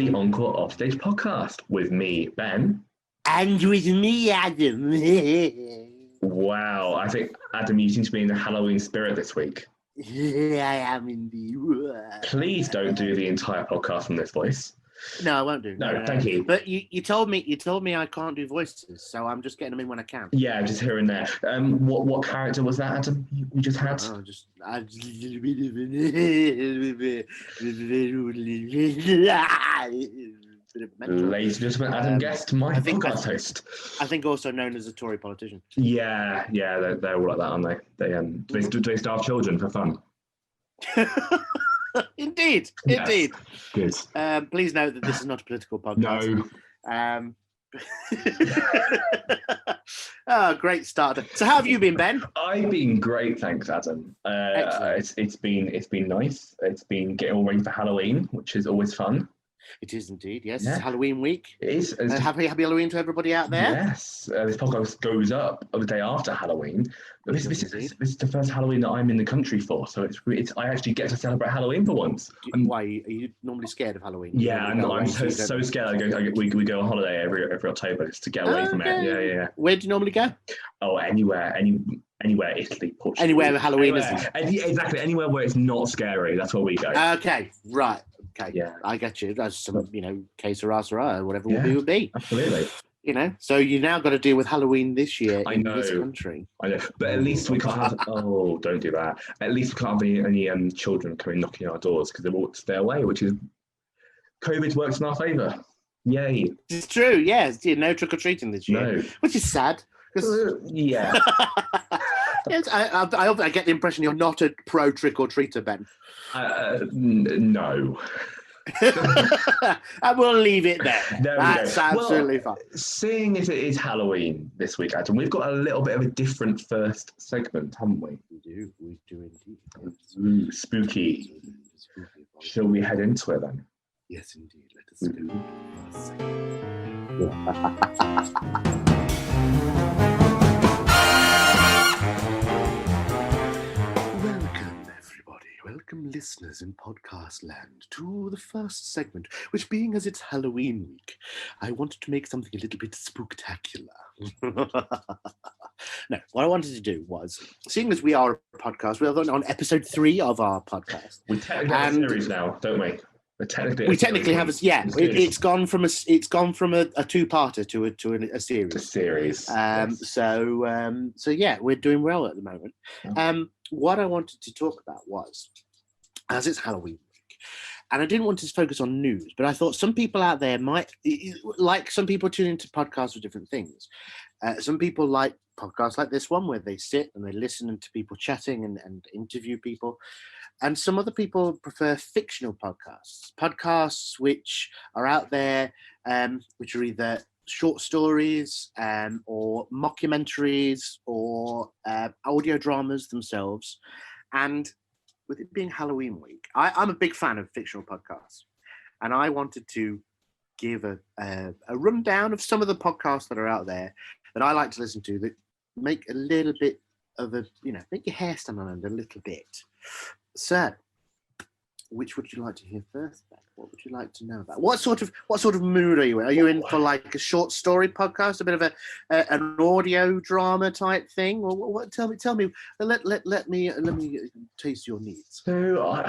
the Encore Offstage podcast with me, Ben. And with me, Adam. Wow, I think, Adam, you seem to be in the Halloween spirit this week. I am indeed. Please don't do the entire podcast from this voice. No, I won't do. No, thank you. But you told me I can't do voices, so I'm just getting them in when I can. Yeah, just here and there. What character was that, Adam? You just had? Oh, just a little bit of mental. Ladies and gentlemen, Adam Guest, my podcast host. I think also known as a Tory politician. Yeah, they're all like that, aren't they? Do they starve children for fun? Indeed. Good. Please note that this is not a political podcast. No. Oh, great start. So how have you been, Ben? I've been great, thanks, Adam. It's been nice. It's been getting all ready for Halloween, which is always fun. It is indeed, yes. Yeah. It's Halloween week. It is. Happy Halloween to everybody out there. Yes. This podcast goes up the day after Halloween. But this is the first Halloween that I'm in the country for, so it's I actually get to celebrate Halloween for once. Why? Are you normally scared of Halloween? Yeah, I'm so scared. We go on holiday every October just to get away from it. Yeah. Where do you normally go? Oh, anywhere, Italy, Portugal. Anywhere where Halloween isn't. Exactly, anywhere where it's not scary. That's where we go. Okay, right. Okay, yeah, I get you. That's some, que sera, or whatever will be. Absolutely. So you now got to deal with Halloween this year in this country. I know, but at least we can't have. Oh, don't do that. At least we can't have any children coming knocking on our doors because they will stay away. Which is COVID works in our favour. Yay! It's true. Yes, no trick or treating this year, which is sad. Yeah. Yes, I get the impression you're not a pro trick or treater, Ben. No. I will leave it there. That's absolutely fine. Seeing as it is Halloween this week, Adam, we've got a little bit of a different first segment, haven't we? We do indeed. Ooh, spooky. Shall we head into it then? Yes, indeed. Let us go. Welcome, listeners in podcast land, to the first segment, which being as it's Halloween week, I wanted to make something a little bit spooktacular. No, what I wanted to do was, seeing as we are a podcast, we're on episode 3 of our podcast. We technically have a series now, don't we? We technically have a It's gone from a two-parter to a series. A series. So yeah, we're doing well at the moment. What I wanted to talk about was, as it's Halloween week, and I didn't want to focus on news, but I thought some people out there might, like some people tune into podcasts for different things. Some people like podcasts like this one, where they sit and they listen to people chatting and interview people. And some other people prefer fictional podcasts which are out there, which are either short stories or mockumentaries or audio dramas themselves. And with it being Halloween week, I'm a big fan of fictional podcasts, and I wanted to give a rundown of some of the podcasts that are out there that I like to listen to that make a little bit of make your hair stand on end a little bit. So, which would you like to hear first, Ben? What would you like to know about? What sort of mood are you in? Are you in for like a short story podcast, a bit of an audio drama type thing, or what? Tell me. Let me taste your needs. So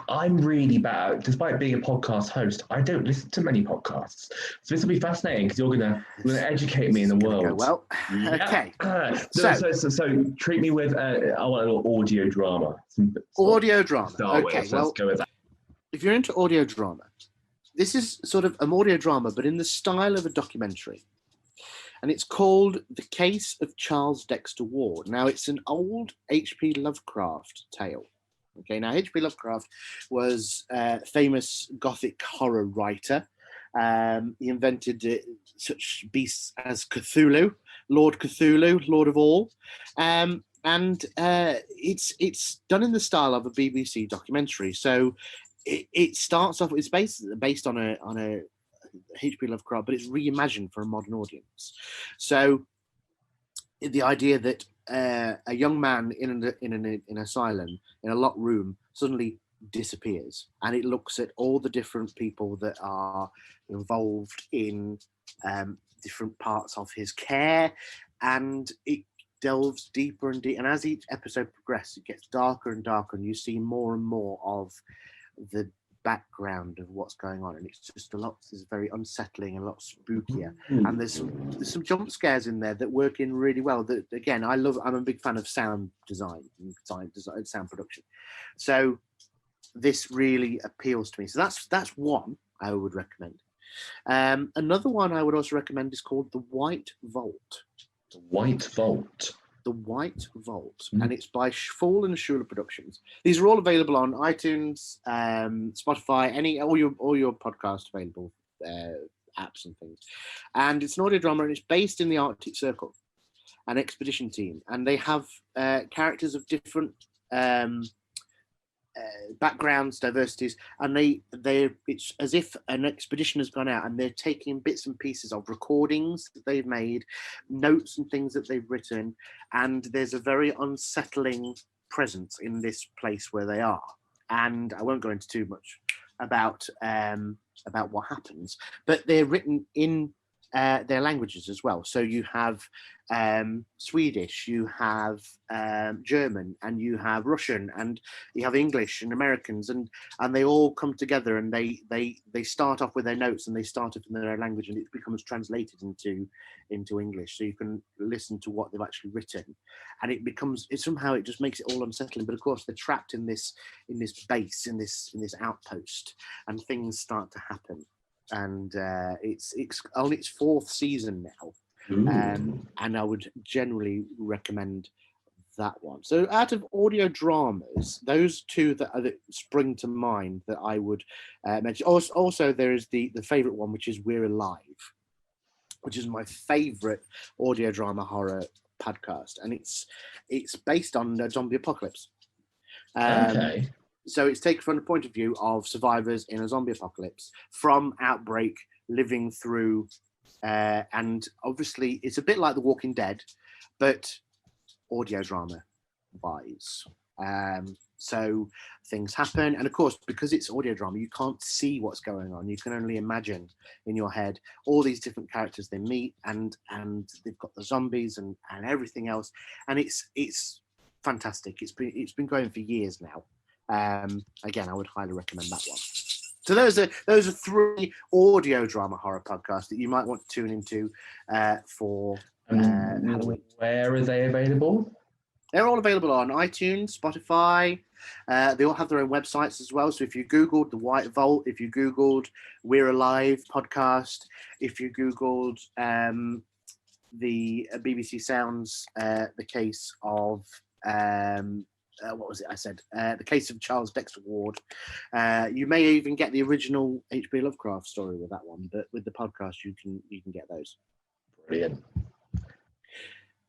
I'm really bad. Despite being a podcast host, I don't listen to many podcasts. So this will be fascinating because you're gonna educate me in the world. Go well, okay. So treat me with I want a little audio drama. Audio drama. Okay, so let's go with that. If you're into audio drama, this is sort of an audio drama, but in the style of a documentary. And it's called The Case of Charles Dexter Ward. Now, it's an old H.P. Lovecraft tale. Okay, now H.P. Lovecraft was a famous Gothic horror writer. He invented such beasts as Cthulhu, Lord of all. And it's done in the style of a BBC documentary. So it starts off. It's based on a H.P. Lovecraft, but it's reimagined for a modern audience. So the idea that a young man in an asylum in a locked room suddenly disappears, and it looks at all the different people that are involved in different parts of his care, and it delves deeper and deeper. And as each episode progresses, it gets darker and darker, and you see more and more of the background of what's going on, and it's just it's very unsettling and a lot spookier. And there's some jump scares in there that work in really well. That again, I'm a big fan of sound design and sound production, so this really appeals to me. So that's one I would recommend. Another one I would also recommend is called The White Vault. The White Vault. The White Vault, and it's by Fall and Schuler Productions. These are all available on iTunes, Spotify, all your podcast available apps and things. And it's an audio drama, and it's based in the Arctic Circle, an expedition team, and they have characters of different backgrounds, diversities, and it's as if an expedition has gone out and they're taking bits and pieces of recordings that they've made, notes and things that they've written, and there's a very unsettling presence in this place where they are. And I won't go into too much about what happens, but they're written in their languages as well. So you have Swedish, you have German, and you have Russian, and you have English and Americans, and they all come together, and they start off with their notes, and they start off in their own language, and it becomes translated into English, so you can listen to what they've actually written, and it just makes it all unsettling. But of course, they're trapped in this base, in this outpost, and things start to happen. And it's on its 4th season now, and I would generally recommend that one. So out of audio dramas, those two that spring to mind that I would mention. Also, there is the favorite one, which is We're Alive, which is my favorite audio drama horror podcast, and it's based on a zombie apocalypse. Okay. So it's taken from the point of view of survivors in a zombie apocalypse, from outbreak, living through, and obviously it's a bit like The Walking Dead, but audio drama wise. So things happen, and of course, because it's audio drama, you can't see what's going on. You can only imagine in your head all these different characters they meet, and they've got the zombies and everything else, and it's fantastic. It's been going for years now. Again, I would highly recommend that one. So those are 3 audio drama horror podcasts that you might want to tune into for Halloween. Where are they available? They're all available on iTunes, Spotify. They all have their own websites as well. So if you Googled The White Vault, if you Googled We're Alive podcast, if you Googled the BBC Sounds, the case of what was it I said? The Case of Charles Dexter Ward. You may even get the original H.P. Lovecraft story with that one, but with the podcast, you can get those. Brilliant.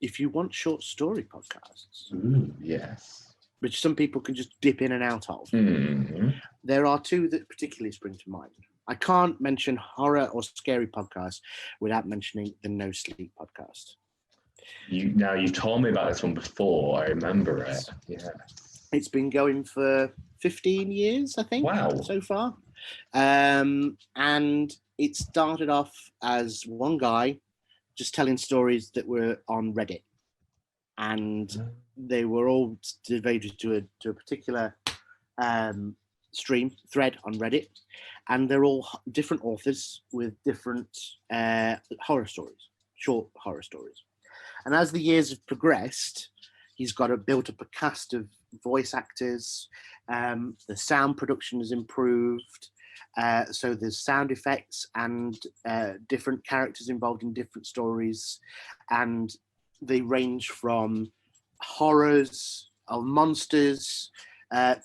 If you want short story podcasts, yes, which some people can just dip in and out of, there are 2 that particularly spring to mind. I can't mention horror or scary podcasts without mentioning the No Sleep podcast. You've told me about this one before. I remember it. Yeah. It's been going for 15 years, I think. Wow. So far. And it started off as one guy just telling stories that were on Reddit. And they were all devoted to a particular thread on Reddit. And they're all different authors with different horror stories, short horror stories. And as the years have progressed, he's built up a cast of voice actors. The sound production has improved. So there's sound effects and different characters involved in different stories. And they range from horrors of monsters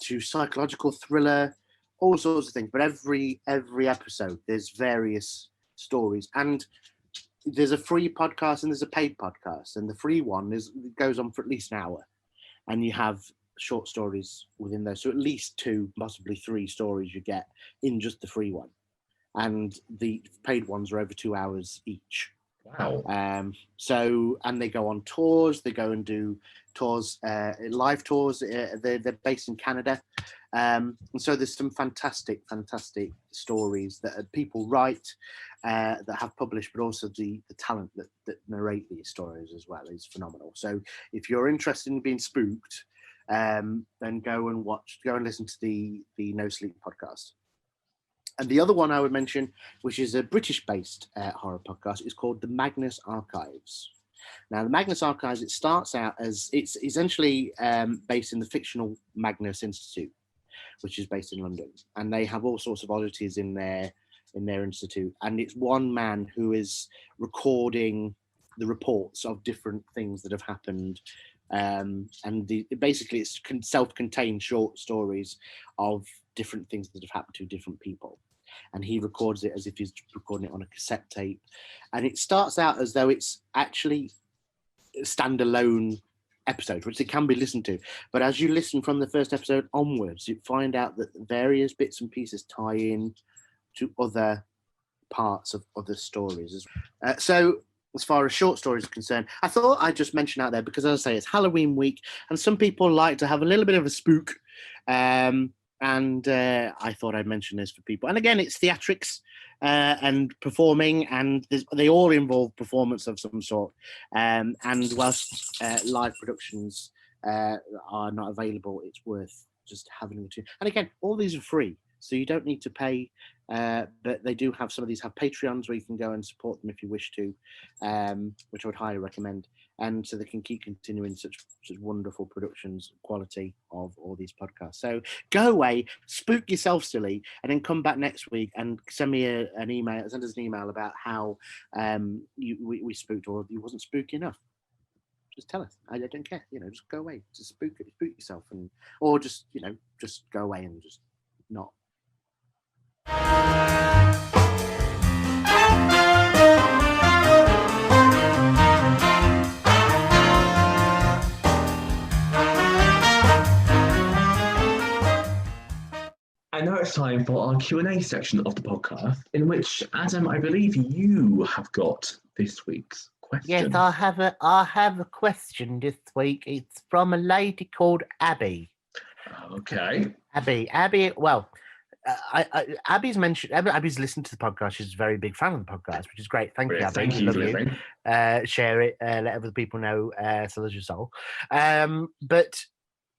to psychological thriller, all sorts of things. But every episode, there's various stories. And there's a free podcast and there's a paid podcast, and the free one goes on for at least an hour, and you have short stories within those. So at least 2, possibly 3 stories you get in just the free one, and the paid ones are over 2 hours each. Wow. So, and they go on tours. They go and do tours, live tours. They're based in Canada, And so there's some fantastic stories that people write that have published, but also the talent that narrate these stories as well is phenomenal. So if you're interested in being spooked, then go and listen to the No Sleep podcast. And the other one I would mention, which is a British-based horror podcast, is called The Magnus Archives. Now, the Magnus Archives, it starts out as, it's essentially based in the fictional Magnus Institute, which is based in London. And they have all sorts of oddities in their institute. And it's one man who is recording the reports of different things that have happened. Basically, it's self-contained short stories of different things that have happened to different people. And he records it as if he's recording it on a cassette tape. And it starts out as though it's actually a standalone episode, which it can be listened to. But as you listen from the first episode onwards, you find out that various bits and pieces tie in to other parts of other stories. So as far as short stories are concerned, I thought I'd just mention out there, because as I say, it's Halloween week and some people like to have a little bit of a spook. And I thought I'd mention this for people. And again, it's theatrics and performing, and they all involve performance of some sort. And whilst live productions are not available, it's worth just having a tune. And again, all these are free, so you don't need to pay. But they do have, some of these have Patreons where you can go and support them if you wish to, which I would highly recommend. And so they can keep continuing such wonderful productions, quality of all these podcasts. So go away, spook yourself silly, and then come back next week and send me an email. Send us an email about how we spooked, or you wasn't spooky enough. Just tell us. I don't care. Just go away. Just spook yourself, or just go away and just not. And now it's time for our Q&A section of the podcast, in which, Adam, I believe you have got this week's question. Yes, I have a question this week. It's from a lady called Abby. Okay. Abby. Well, Abby's listened to the podcast. She's a very big fan of the podcast, which is great. Thank you, Abby. Thank you for listening. Share it. Let other people know. So there's your soul. But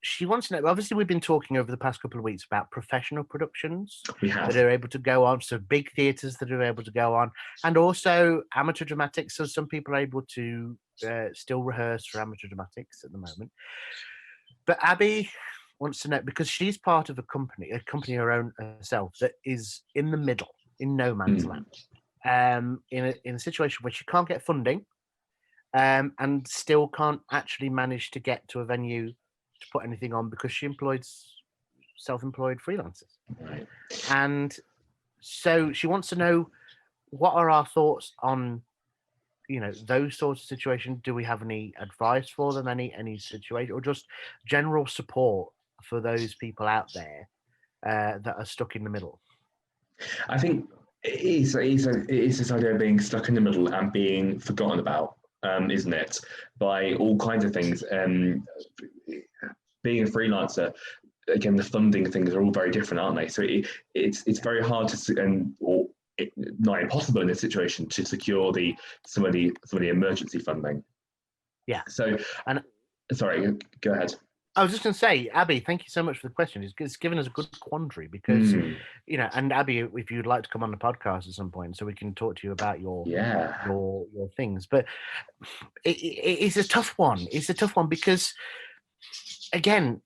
she wants to know, obviously we've been talking over the past couple of weeks about professional productions that are able to go on, so big theatres that are able to go on, and also amateur dramatics. So some people are able to still rehearse for amateur dramatics at the moment. But Abby wants to know, because she's part of a company her own herself, that is in the middle, in no man's land, in a situation where she can't get funding, and still can't actually manage to get to a venue to put anything on, because she employs self-employed freelancers. Right. And so she wants to know, what are our thoughts on those sorts of situations? Do we have any advice for them, any situation, or just general support for those people out there that are stuck in the middle? I think it is this idea of being stuck in the middle and being forgotten about, isn't it? By all kinds of things. Being a freelancer, again, the funding things are all very different, aren't they? So it's very hard to, not impossible in this situation, to secure some of the emergency funding. Yeah. So, and sorry, go ahead. I was just going to say, Abby, thank you so much for the question. It's given us a good quandary, because and Abby, if you'd like to come on the podcast at some point, so we can talk to you about your things. But it's a tough one. It's a tough one because, again,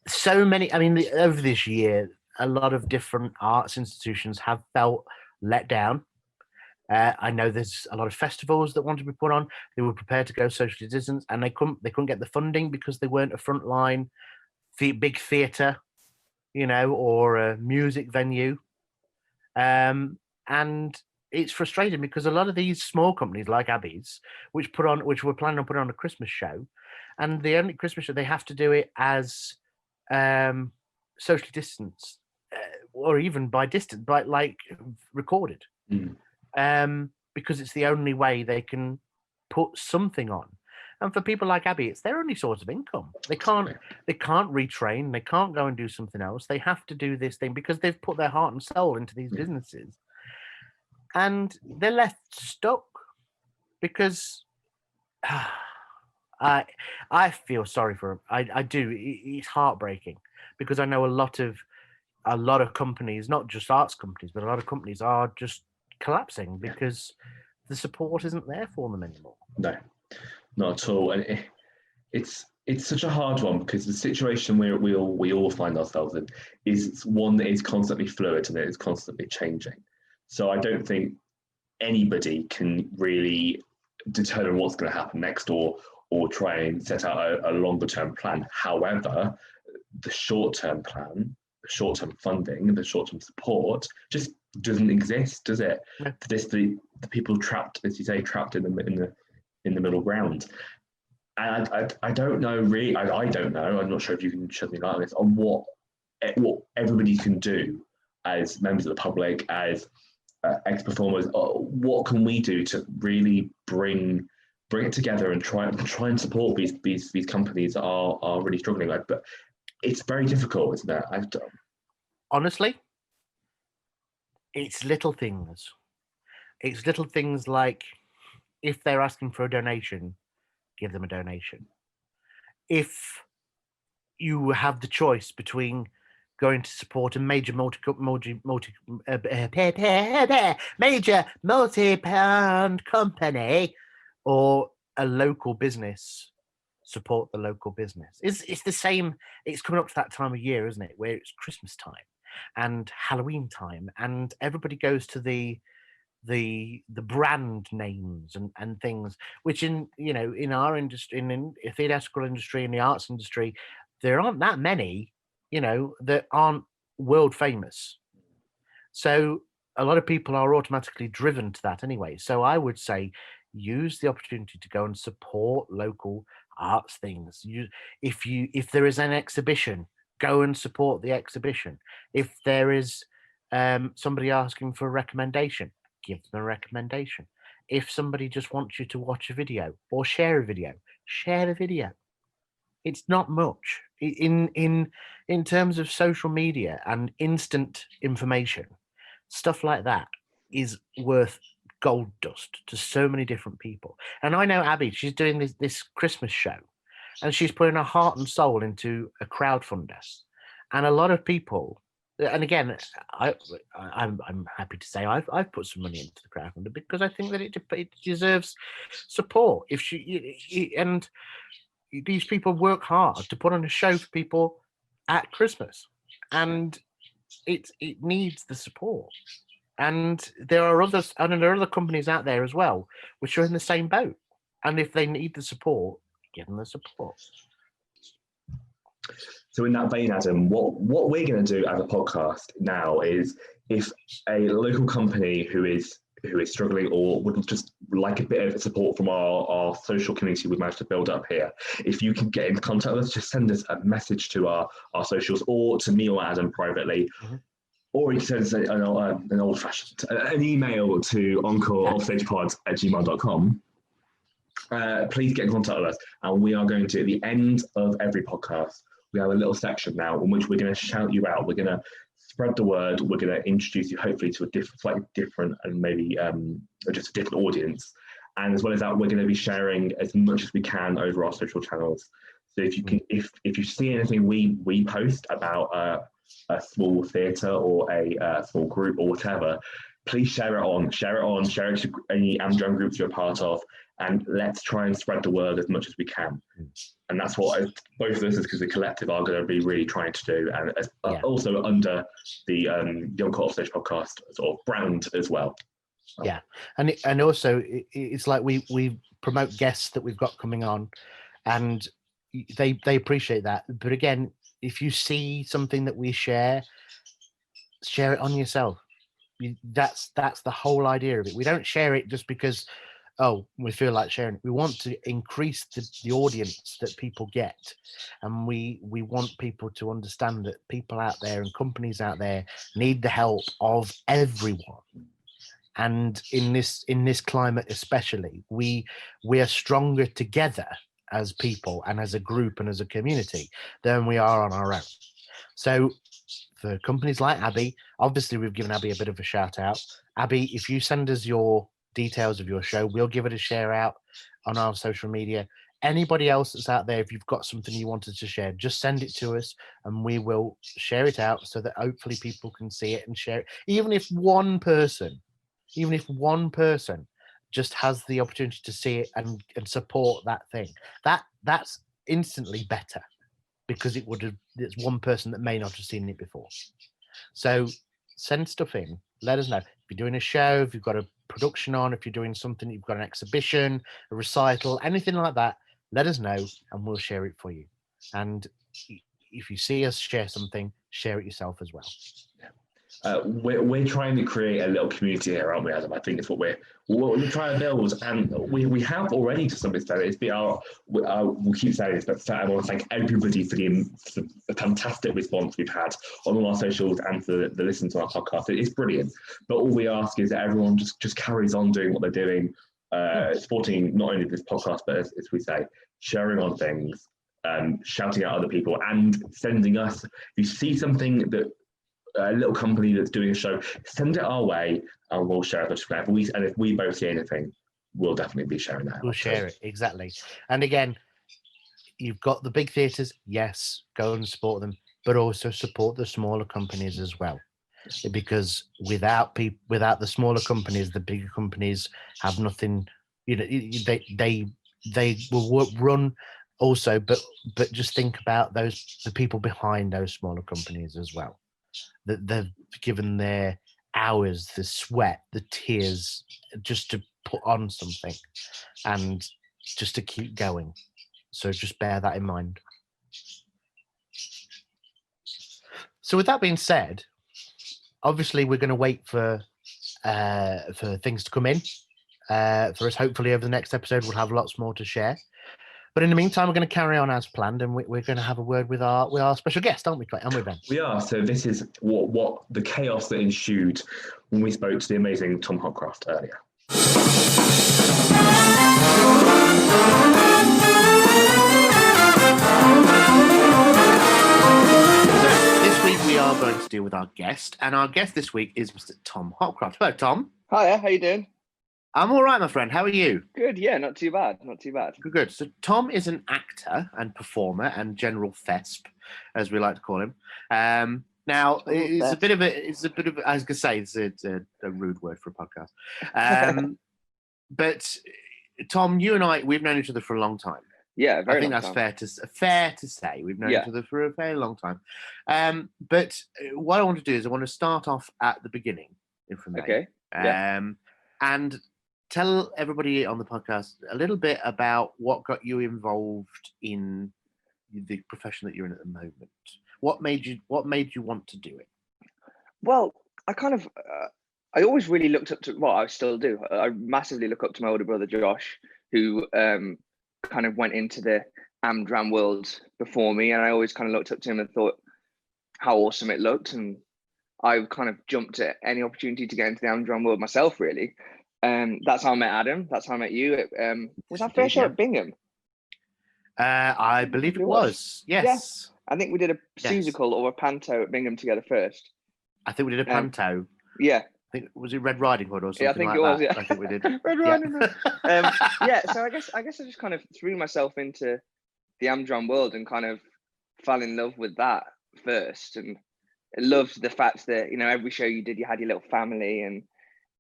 so many. I mean, over this year, a lot of different arts institutions have felt let down. I know there's a lot of festivals that wanted to be put on. They were prepared to go socially distanced, and they couldn't get the funding because they weren't a frontline big theatre, or a music venue. And it's frustrating because a lot of these small companies like Abby's, which were planning on putting on a Christmas show, and the only Christmas show, they have to do it as socially distanced, or even by recorded. Because it's the only way they can put something on. And for people like Abby, it's their only source of income. They can't retrain. They can't go and do something else. They have to do this thing because they've put their heart and soul into these businesses, and they're left stuck because I feel sorry for them. I do. It's heartbreaking because I know a lot of companies, not just arts companies, but a lot of companies are just collapsing because the support isn't there for them anymore. No, not at all. And it's such a hard one because the situation we all find ourselves in is one that is constantly fluid and it is constantly changing. So I don't think anybody can really determine what's going to happen next or try and set out a longer term plan. However, the short term plan, the short term funding, the short term support just doesn't exist, does it? No. The people trapped, as you say, trapped in the middle ground. And I don't know really. I don't know. I'm not sure if you can shed any light on this on what everybody can do as members of the public, as ex-performers. What can we do to really bring it together and try and support these companies that are really struggling? But it's very difficult, isn't it? Honestly, it's little things. It's little things like if they're asking for a donation, give them a donation. If you have the choice between going to support a major multi-pound company or a local business, support the local business. It's the same. It's coming up to that time of year, isn't it, where it's Christmas time and Halloween time, and everybody goes to the brand names and things, which in our industry, in the theatrical industry, in the arts industry, there aren't that many that aren't world famous. So a lot of people are automatically driven to that anyway. So I would say use the opportunity to go and support local arts things. If there is an exhibition, go and support the exhibition. If there is somebody asking for a recommendation, give them a recommendation. If somebody just wants you to watch a video or share a video, share the video. It's not much in terms of social media and instant information. Stuff like that is worth gold dust to so many different people. And I know Abby, she's doing this Christmas show, and she's putting her heart and soul into a crowdfunder. And a lot of people, and again, I'm happy to say I've put some money into the crowdfunder because I think that it deserves support. And these people work hard to put on a show for people at Christmas, and it needs the support. And there are other companies out there as well which are in the same boat. And if they need the support, give them the support. So in that vein, Adam, what we're going to do as a podcast now is, if a local company who is struggling or would just like a bit of support from our social community we've managed to build up here, if you can get in contact with us, just send us a message to our socials, or to me or Adam privately. Mm-hmm. Or you can send us an old-fashioned email to encoreoffstagepod@gmail.com. Please get in contact with us, and we are going to, at the end of every podcast, we have a little section now in which we're going to shout you out. We're going to spread the word. We're going to introduce you hopefully to a slightly different and maybe just a different audience. And as well as that, we're going to be sharing as much as we can over our social channels. So if you can, if you see anything we post about a small theatre or a small group or whatever, please share it to any Amdram groups you're a part of, and let's try and spread the word as much as we can. And that's what both of us, because the collective, are going to be really trying to do, and also under the Encore Offstage podcast sort of brand as well. Yeah, and also it's like we promote guests that we've got coming on, and they appreciate that. But again, if you see something that we share it on yourself. That's the whole idea of it. We don't share it just because we feel like sharing it. We want to increase the audience that people get, and we want people to understand that people out there and companies out there need the help of everyone. And in this climate especially, we are stronger together as people and as a group and as a community than we are on our own. So for companies like Abby, obviously we've given Abby a bit of a shout out. Abby, if you send us your details of your show, we'll give it a share out on our social media. Anybody else that's out there, if you've got something you wanted to share, just send it to us and we will share it out so that hopefully people can see it and share it. Even if one person just has the opportunity to see it and support that thing, that's instantly better, because it's one person that may not have seen it before. So send stuff in, let us know. If you're doing a show, if you've got a production on, if you're doing something, you've got an exhibition, a recital, anything like that, let us know and we'll share it for you. And if you see us share something, share it yourself as well. We're trying to create a little community here, aren't we, Adam? I think it's what we're trying to build, and we have already to some extent. It's been we'll keep saying this, but I want to thank everybody for the fantastic response we've had on all our socials and for the listen to our podcast. It's brilliant, but all we ask is that everyone just carries on doing what they're doing, supporting not only this podcast, but as we say, sharing on things, shouting out other people, and sending us. If you see something that a little company that's doing a show, send it our way and we'll share it. And if we both see anything, we'll definitely be sharing that. We'll share it, exactly. And again, you've got the big theatres, yes, go and support them, but also support the smaller companies as well, because without the smaller companies, the bigger companies have nothing. They will run also, but just think about the people behind those smaller companies as well, that they've given their hours, the sweat, the tears, just to put on something and just to keep going. So just bear that in mind. So with that being said, obviously we're going to wait for things to come in for us. Hopefully over the next episode we'll have lots more to share. But in the meantime, we're going to carry on as planned, and we're going to have a word with our special guest, aren't we, Clay? And we, Ben? We are. So this is what the chaos that ensued when we spoke to the amazing Tom Hopcroft earlier. This week we are going to deal with our guest, and our guest this week is Mr. Tom Hopcroft. Hello, Tom. Hiya, how you doing? I'm all right, my friend. How are you? Good, yeah, not too bad, not too bad. Good. So Tom is an actor and performer and general thesp, as we like to call him. Now, it's a bit of I was going to say, it's a rude word for a podcast. But Tom, you and I, we've known each other for a long time. Yeah, I think that's fair to say. We've known each other for a very long time. But what I want to do is I want to start off at the beginning, if I may. Okay. And tell everybody on the podcast a little bit about what got you involved in the profession that you're in at the moment. What made you want to do it? Well, I always really looked up to, well, I still do. I massively look up to my older brother, Josh, who kind of went into the Amdram world before me. And I always kind of looked up to him and thought how awesome it looked. And I kind of jumped at any opportunity to get into the Amdram world myself, really. That's how I met Adam. That's how I met you. Was that first show at Bingham? I believe it was. Yes. Yeah. I think we did a musical or a panto at Bingham together first. I think we did a panto. Yeah. I think, was it Red Riding Hood or something? Yeah, I think like it was. That? Yeah, I think we did. Red Riding Hood. So I guess I just kind of threw myself into the Amdram world and kind of fell in love with that first, and loved the fact that every show you did, you had your little family, and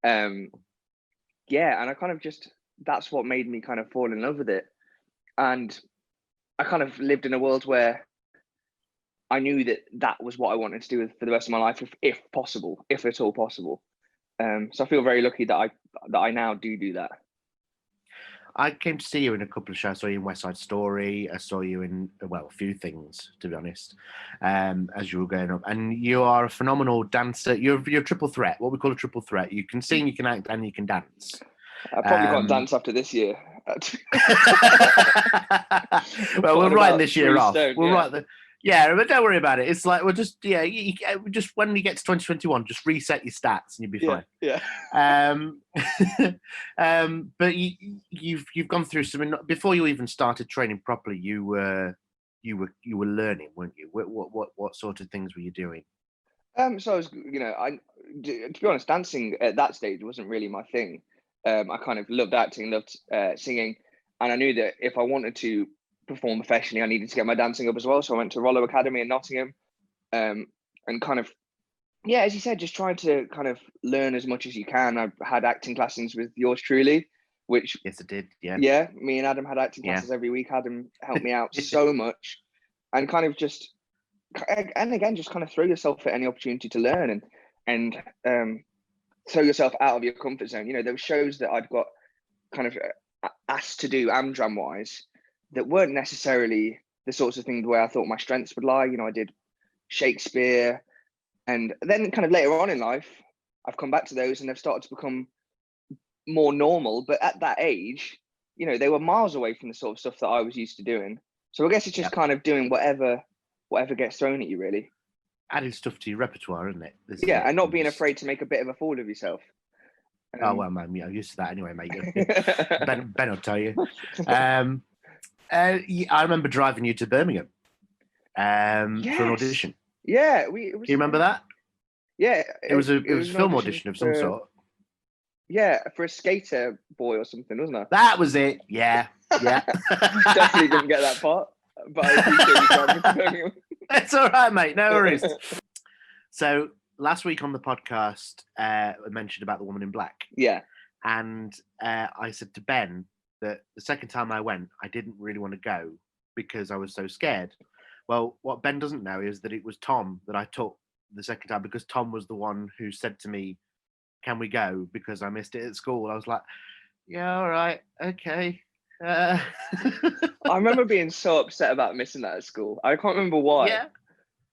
and I kind of that's what made me kind of fall in love with it. And I kind of lived in a world where I knew that was what I wanted to do for the rest of my life, if possible, if at all possible. So I feel very lucky that I now do that. I came to see you in a couple of shows. I saw you in West Side Story. I saw you in, a few things, to be honest, as you were going up. And you are a phenomenal dancer. You're a triple threat, what we call a triple threat. You can sing, you can act, and you can dance. I probably can't dance after this year. Well, we're writing this year off. We'll write Yeah, but don't worry about it. It's like we'll just just when you get to 2021, just reset your stats and you'll be fine. Yeah. But you've gone through some before you even started training properly. You were learning, weren't you? What sort of things were you doing? So I was, to be honest, dancing at that stage wasn't really my thing. I kind of loved acting, loved singing, and I knew that if I wanted to perform professionally, I needed to get my dancing up as well. So I went to Rollo Academy in Nottingham, and kind of, as you said, just trying to kind of learn as much as you can. I had acting classes with yours truly, which yes, it did. Yeah, me and Adam had acting classes every week. Adam helped me out so much, and kind of just, and again, just kind of throw yourself at any opportunity to learn and throw yourself out of your comfort zone. There were shows that I'd got kind of asked to do Amdram wise that weren't necessarily the sorts of things where I thought my strengths would lie. I did Shakespeare, and then kind of later on in life, I've come back to those and they've started to become more normal. But at that age, they were miles away from the sort of stuff that I was used to doing. So I guess it's just kind of doing whatever gets thrown at you, really. Adding stuff to your repertoire, isn't it? And not being afraid to make a bit of a fool of yourself. Oh well, man, I'm used to that anyway, mate. Ben will tell you. I remember driving you to Birmingham for an audition. Yeah, Do you remember that? Yeah, it was a film audition of some sort. Yeah, for a skater boy or something, wasn't it? That was it. Yeah. Definitely didn't get that part, but I appreciate you driving to Birmingham. That's all right, mate. No worries. So last week on the podcast, I mentioned about the woman in black. Yeah. And I said to Ben that the second time I went, I didn't really want to go because I was so scared. Well, what Ben doesn't know is that it was Tom that I took the second time because Tom was the one who said to me, "Can we go?" Because I missed it at school. I was like, "Yeah, all right, okay." I remember being so upset about missing that at school. I can't remember why. Yeah.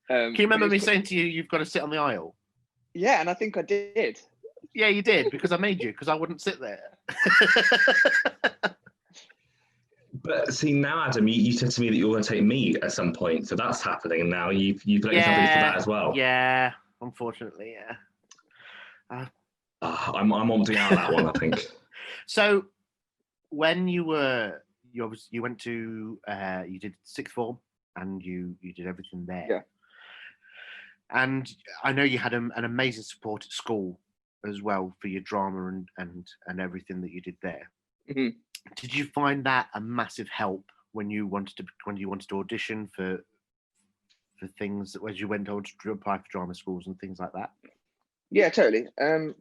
Can you remember me saying to you, "You've got to sit on the aisle"? Yeah, and I think I did. Yeah, you did, because I made you, because I wouldn't sit there. But see, now, Adam, you said to me that you're going to take me at some point, so that's happening, and now you've let yourself in for that as well. Yeah, unfortunately, yeah. I'm opting out of that one, I think. So, when you went to you did sixth form, and you did everything there. Yeah. And I know you had an amazing support at school as well for your drama and everything that you did there. Mm-hmm. Did you find that a massive help when you wanted to audition for things as you went on to apply for drama schools and things like that? Yeah, totally. I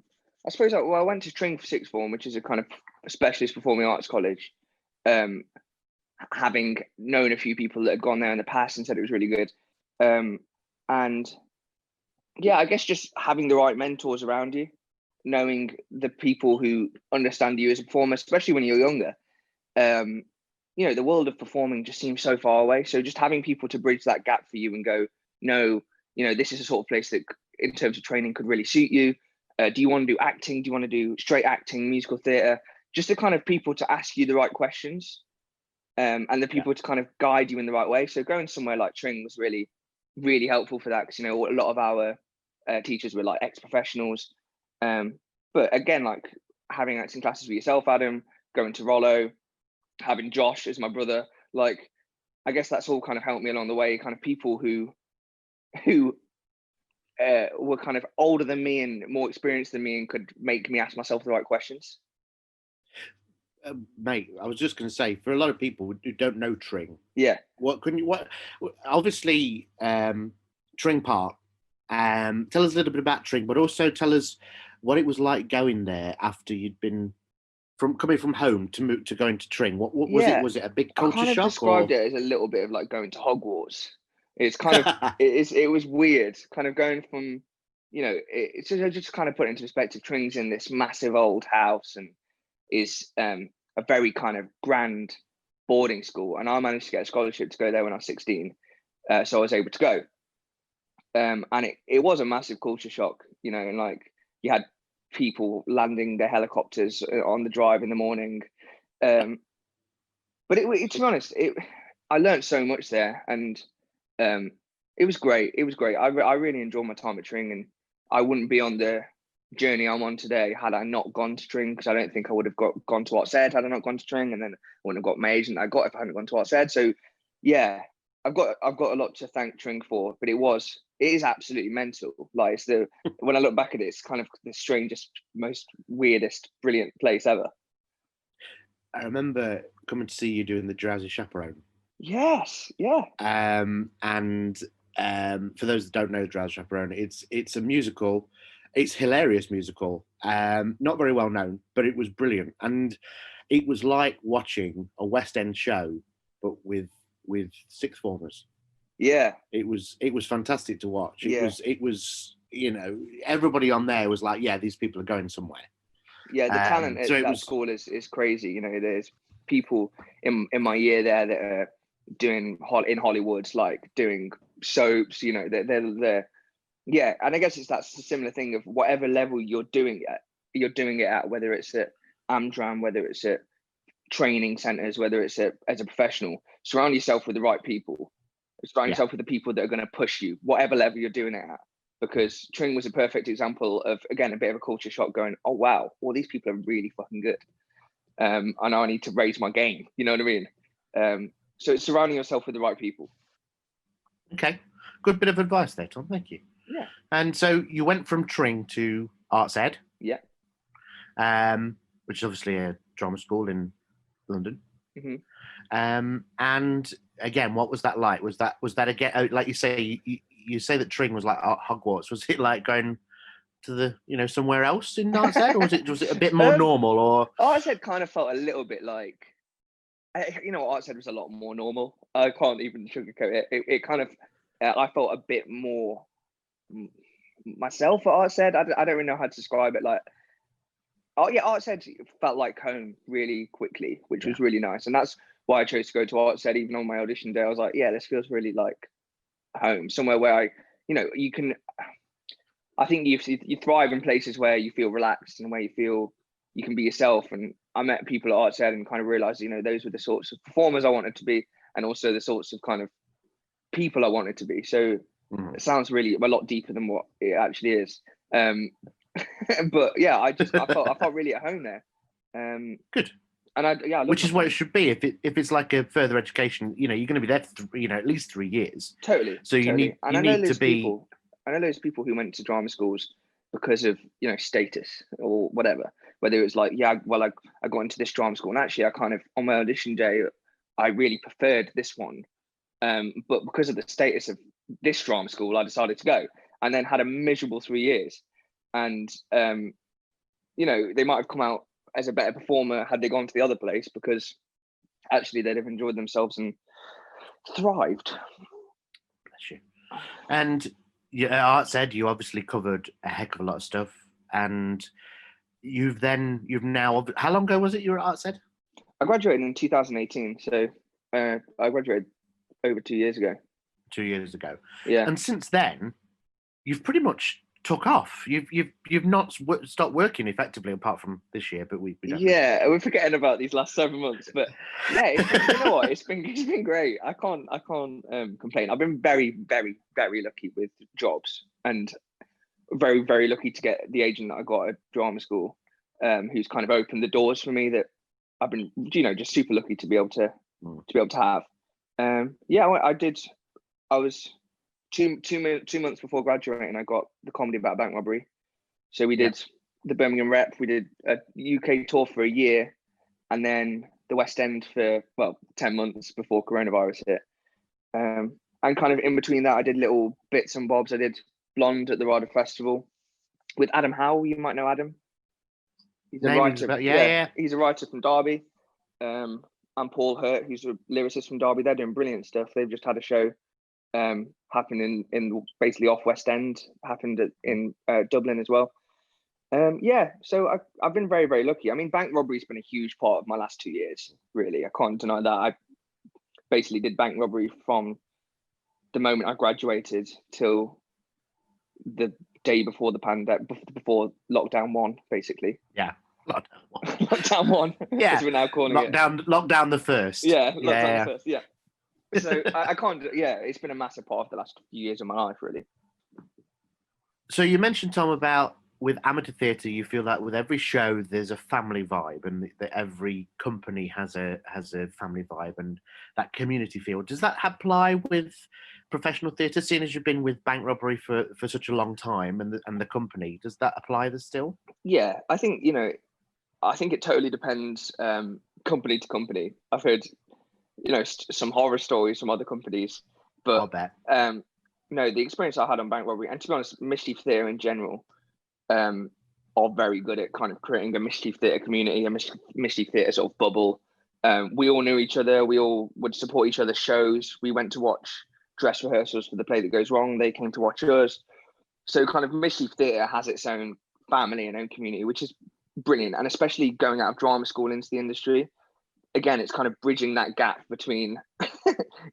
suppose I went to Tring for sixth form, which is a kind of specialist performing arts college. Having known a few people that had gone there in the past and said it was really good. And yeah, I guess just having the right mentors around you, knowing the people who understand you as a performer, especially when you're younger. The world of performing just seems so far away. So just having people to bridge that gap for you and go, no, this is a sort of place that in terms of training could really suit you. Do you want to do acting? Do you want to do straight acting, musical theatre? Just the kind of people to ask you the right questions and the people to kind of guide you in the right way. So going somewhere like Tring was really, really helpful for that because, a lot of our teachers were like ex-professionals. But again, like having acting classes with yourself, Adam, going to Rollo, having Josh as my brother, like, I guess that's all kind of helped me along the way, kind of people who were kind of older than me and more experienced than me and could make me ask myself the right questions. Mate, I was just going to say, for a lot of people who don't know Tring, obviously Tring Park, tell us a little bit about Tring, but also tell us what it was like going there after you'd been coming from home to going to Tring. What was it? Was it a big culture shock? I kind of described it as a little bit of like going to Hogwarts. It's kind of it was weird, kind of going from, it's just kind of put it into perspective. Tring's in this massive old house and is a very kind of grand boarding school, and I managed to get a scholarship to go there when I was 16, so I was able to go. And it was a massive culture shock, and like you had people landing their helicopters on the drive in the morning. But to be honest, I learned so much there, and It was great. It was great. I really enjoyed my time at Tring, and I wouldn't be on the journey I'm on today had I not gone to Tring, because I don't think I would have gone to Arts Ed had I not gone to Tring, and then I wouldn't have got my agent I got if I hadn't gone to Arts Ed. So yeah, I've got a lot to thank Tring for, but it is absolutely mental. Like, it's when I look back at it, it's kind of the strangest, most weirdest, brilliant place ever. I remember coming to see you doing the Drowsy Chaperone. Yes, yeah. And for those that don't know Drowsy Chaperone, it's a musical. It's a hilarious musical. Not very well known, but it was brilliant. And it was like watching a West End show, but with sixth formers. Yeah. It was fantastic to watch. It was, you know, everybody on there was like, yeah, these people are going somewhere. Yeah, the talent at that school is crazy. You know, there's people in my year there that are doing in Hollywood, like doing soaps. You know, they're yeah, and I guess that's a similar thing of whatever level you're doing it at, whether it's at Amdram, whether it's at training centres, whether it's as a professional. Surround yourself with the right people. Surround yourself with the people that are going to push you, whatever level you're doing it at. Because Tring was a perfect example of, again, a bit of a culture shock going, oh, wow, all these people are really fucking good. I know I need to raise my game. You know what I mean? So it's surrounding yourself with the right people. Okay. Good bit of advice there, Tom. Thank you. Yeah. And so you went from Tring to Arts Ed. Yeah. Which is obviously a drama school in London. Mm-hmm. And again, what was that like? Was that again, like you say, you say that Tring was like Hogwarts. Was it like going to the, somewhere else in Arts Ed, or was it a bit more normal? Or Arts Ed kind of felt a little bit like, Arts Ed was a lot more normal. I can't even sugarcoat it. It kind of, I felt a bit more myself at Arts Ed. I don't really know how to describe it. Like, Arts Ed felt like home really quickly, which was really nice, and that's why I chose to go to Arts Ed. Even on my audition day, I was like, yeah, this feels really like home, somewhere where you can. I think you thrive in places where you feel relaxed and where you feel you can be yourself. And I met people at Arts Ed and kind of realized, those were the sorts of performers I wanted to be, and also the sorts of kind of people I wanted to be. So it sounds really a lot deeper than what it actually is. But yeah, I felt really at home there. Good. And which is what it should be. If it's like a further education, you're going to be there for at least 3 years. Totally. So you need to be. I know those people who went to drama schools because of status or whatever. Whether it was like, I got into this drama school, and actually I kind of on my audition day I really preferred this one, but because of the status of this drama school, I decided to go, and then had a miserable 3 years. And they might have come out as a better performer had they gone to the other place, because actually they'd have enjoyed themselves and thrived. Bless you. And Arts Ed, you obviously covered a heck of a lot of stuff, and you've now, how long ago was it you were at Arts Ed? I graduated in 2018, so I graduated over 2 years ago. 2 years ago. Yeah. And since then, you've pretty much took off. You've not stopped working effectively, apart from this year, but we don't know. We're forgetting about these last 7 months, but yeah, you know what, it's been great. I can't complain. I've been very, very, very lucky with jobs, and very, very lucky to get the agent that I got at drama school, who's kind of opened the doors for me that I've been just super lucky to be able to have. I was two months before graduating, I got the comedy about bank robbery. So we did the Birmingham rep, we did a UK tour for a year, and then the West End for 10 months before coronavirus hit. And kind of in between that, I did little bits and bobs. I did Blonde at the Rider Festival with Adam Howell. You might know Adam. He's a writer. He's a writer from Derby. And Paul Hurt, who's a lyricist from Derby. They're doing brilliant stuff. They've just had a show happened in basically off West End, happened in Dublin as well. So I've been very, very lucky. I mean, bank robbery's been a huge part of my last 2 years, really. I can't deny that. I basically did bank robbery from the moment I graduated till the day before the pandemic, before lockdown 1, basically. Yeah. Lockdown 1. Yeah. As we're now calling it. Lockdown the first. Yeah. Lockdown the first. Yeah. So I can't. Yeah, it's been a massive part of the last few years of my life, really. So you mentioned, Tom, about with amateur theatre, you feel that with every show there's a family vibe, and that every company has a family vibe and that community feel. Does that apply with professional theatre, seeing as you've been with Bank Robbery for such a long time, and the company? Does that apply still? Yeah, I think I think it totally depends company to company. I've heard some horror stories from other companies, but I'll bet. The experience I had on Bank Robbery, and to be honest, Mischief Theatre in general, are very good at kind of creating a Mischief Theatre community, a Mischief Theatre sort of bubble. We all knew each other. We all would support each other's shows. We went to watch dress rehearsals for The Play That Goes Wrong. They came to watch us. So kind of Mischief Theatre has its own family and own community, which is brilliant. And especially going out of drama school into the industry, again, it's kind of bridging that gap between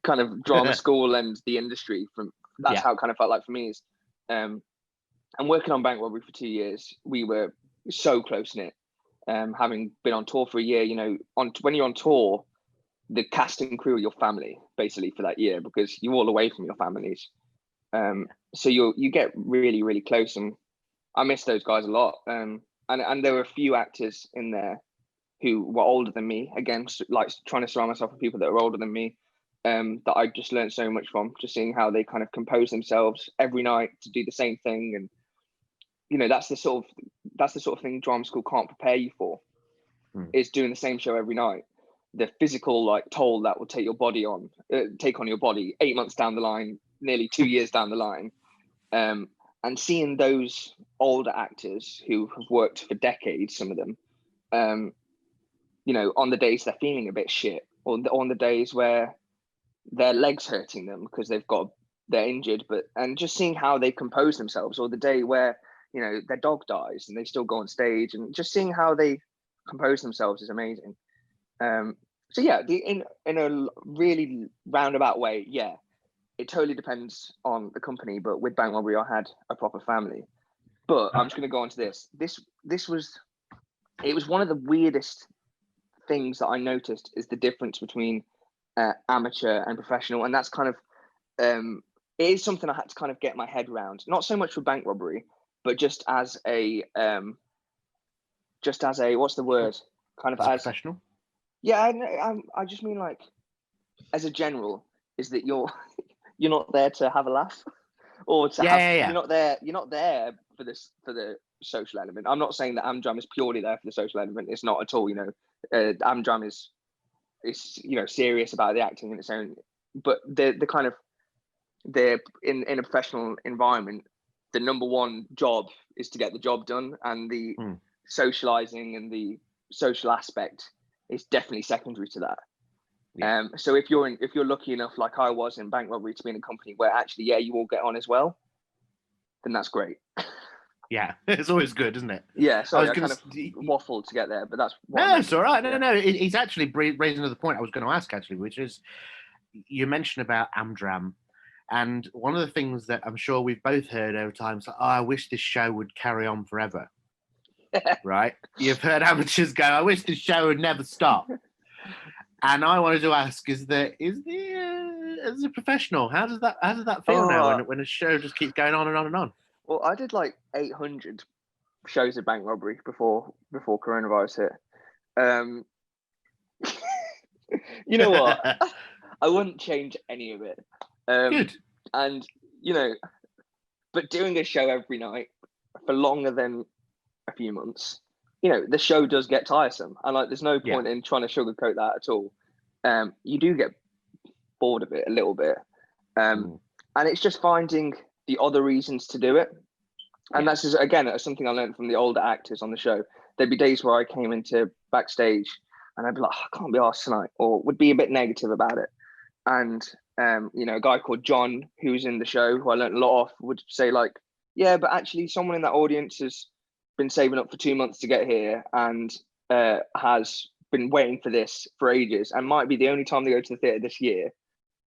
kind of drama school and the industry. That's how it kind of felt like for me. And working on Bank Robbery for 2 years, we were so close knit. Having been on tour for a year, when you're on tour, the cast and crew are your family basically for that year, because you're all away from your families. So you get really, really close, and I miss those guys a lot. And there were a few actors in there who were older than me. Again, like trying to surround myself with people that are older than me, that I just learned so much from, just seeing how they kind of compose themselves every night to do the same thing. And that's the sort of thing drama school can't prepare you for, is doing the same show every night. The physical toll that will take on your body 8 months down the line, nearly 2 years down the line, and seeing those older actors who have worked for decades, some of them, on the days they're feeling a bit shit, or on the days where their legs hurting them because they're injured, and just seeing how they compose themselves, or the day where their dog dies and they still go on stage, and just seeing how they compose themselves is amazing. So yeah, in a really roundabout way, yeah, it totally depends on the company. But with Bank Robbery, I had a proper family. But I'm just going to go on to this. It was one of the weirdest things that I noticed, is the difference between amateur and professional, and that's kind of it is something I had to kind of get my head around. Not so much for Bank Robbery, but just as a what's the word? Kind of as professional. Yeah, I just mean as a general, is that you're not there to have a laugh, or to You're not there for the social element. I'm not saying that Amdram is purely there for the social element. It's not at all. Amdram is serious about the acting in its own, but the kind of in a professional environment, the number one job is to get the job done, and the socializing and the social aspect is definitely secondary to that. Yeah. So if you're lucky enough, like I was in Bank Robbery, to be in a company where actually, you all get on as well, then that's great. Yeah, it's always good, isn't it? Yeah, sorry, I kind of waffled to get there, but that's no, it's all right. No. He's actually raising another point I was going to ask, actually, which is, you mentioned about Amdram, and one of the things that I'm sure we've both heard over time is, I wish this show would carry on forever. Right? You've heard amateurs go, I wish this show would never stop. And I wanted to ask, as a professional, how does that feel now when a show just keeps going on and on and on? Well, I did 800 shows at Bank Robbery before coronavirus hit. You know what? I wouldn't change any of it. Good. And but doing a show every night for longer than a few months, the show does get tiresome, and there's no point in trying to sugarcoat that at all. You do get bored of it a little bit, and it's just finding the other reasons to do it. And that's just, again, something I learned from the older actors on the show. There'd be days where I came into backstage and I'd be like, I can't be arsed tonight, or would be a bit negative about it. And a guy called John, who's in the show, who I learned a lot off, would say yeah, but actually someone in that audience has been saving up for 2 months to get here, and has been waiting for this for ages, and might be the only time they go to the theatre this year,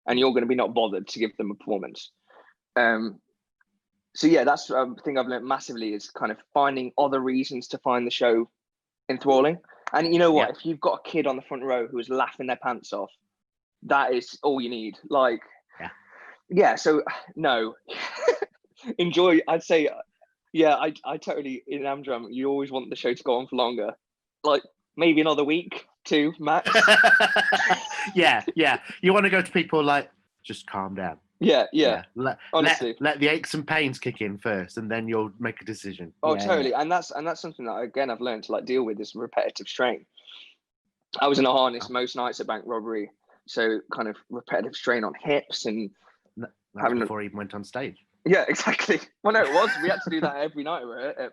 and you're going to be not bothered to give them a performance. So yeah, that's a thing I've learned massively, is kind of finding other reasons to find the show enthralling. And you know what? If you've got a kid on the front row who is laughing their pants off, that is all you need. Like, yeah. So no, enjoy. I'd say, yeah. I totally in Amdram. You always want the show to go on for longer, like maybe another week, 2 max. yeah. You want to go to people like, just calm down. Yeah. Honestly, let the aches and pains kick in first, and then you'll make a decision. Oh, totally. And that's something that again I've learned to like deal with, this repetitive strain. I was in a harness most nights at Bank Robbery, so kind of repetitive strain on hips and having before he even went on stage. Yeah, exactly. Well, no, it was. We had to do that every night, right?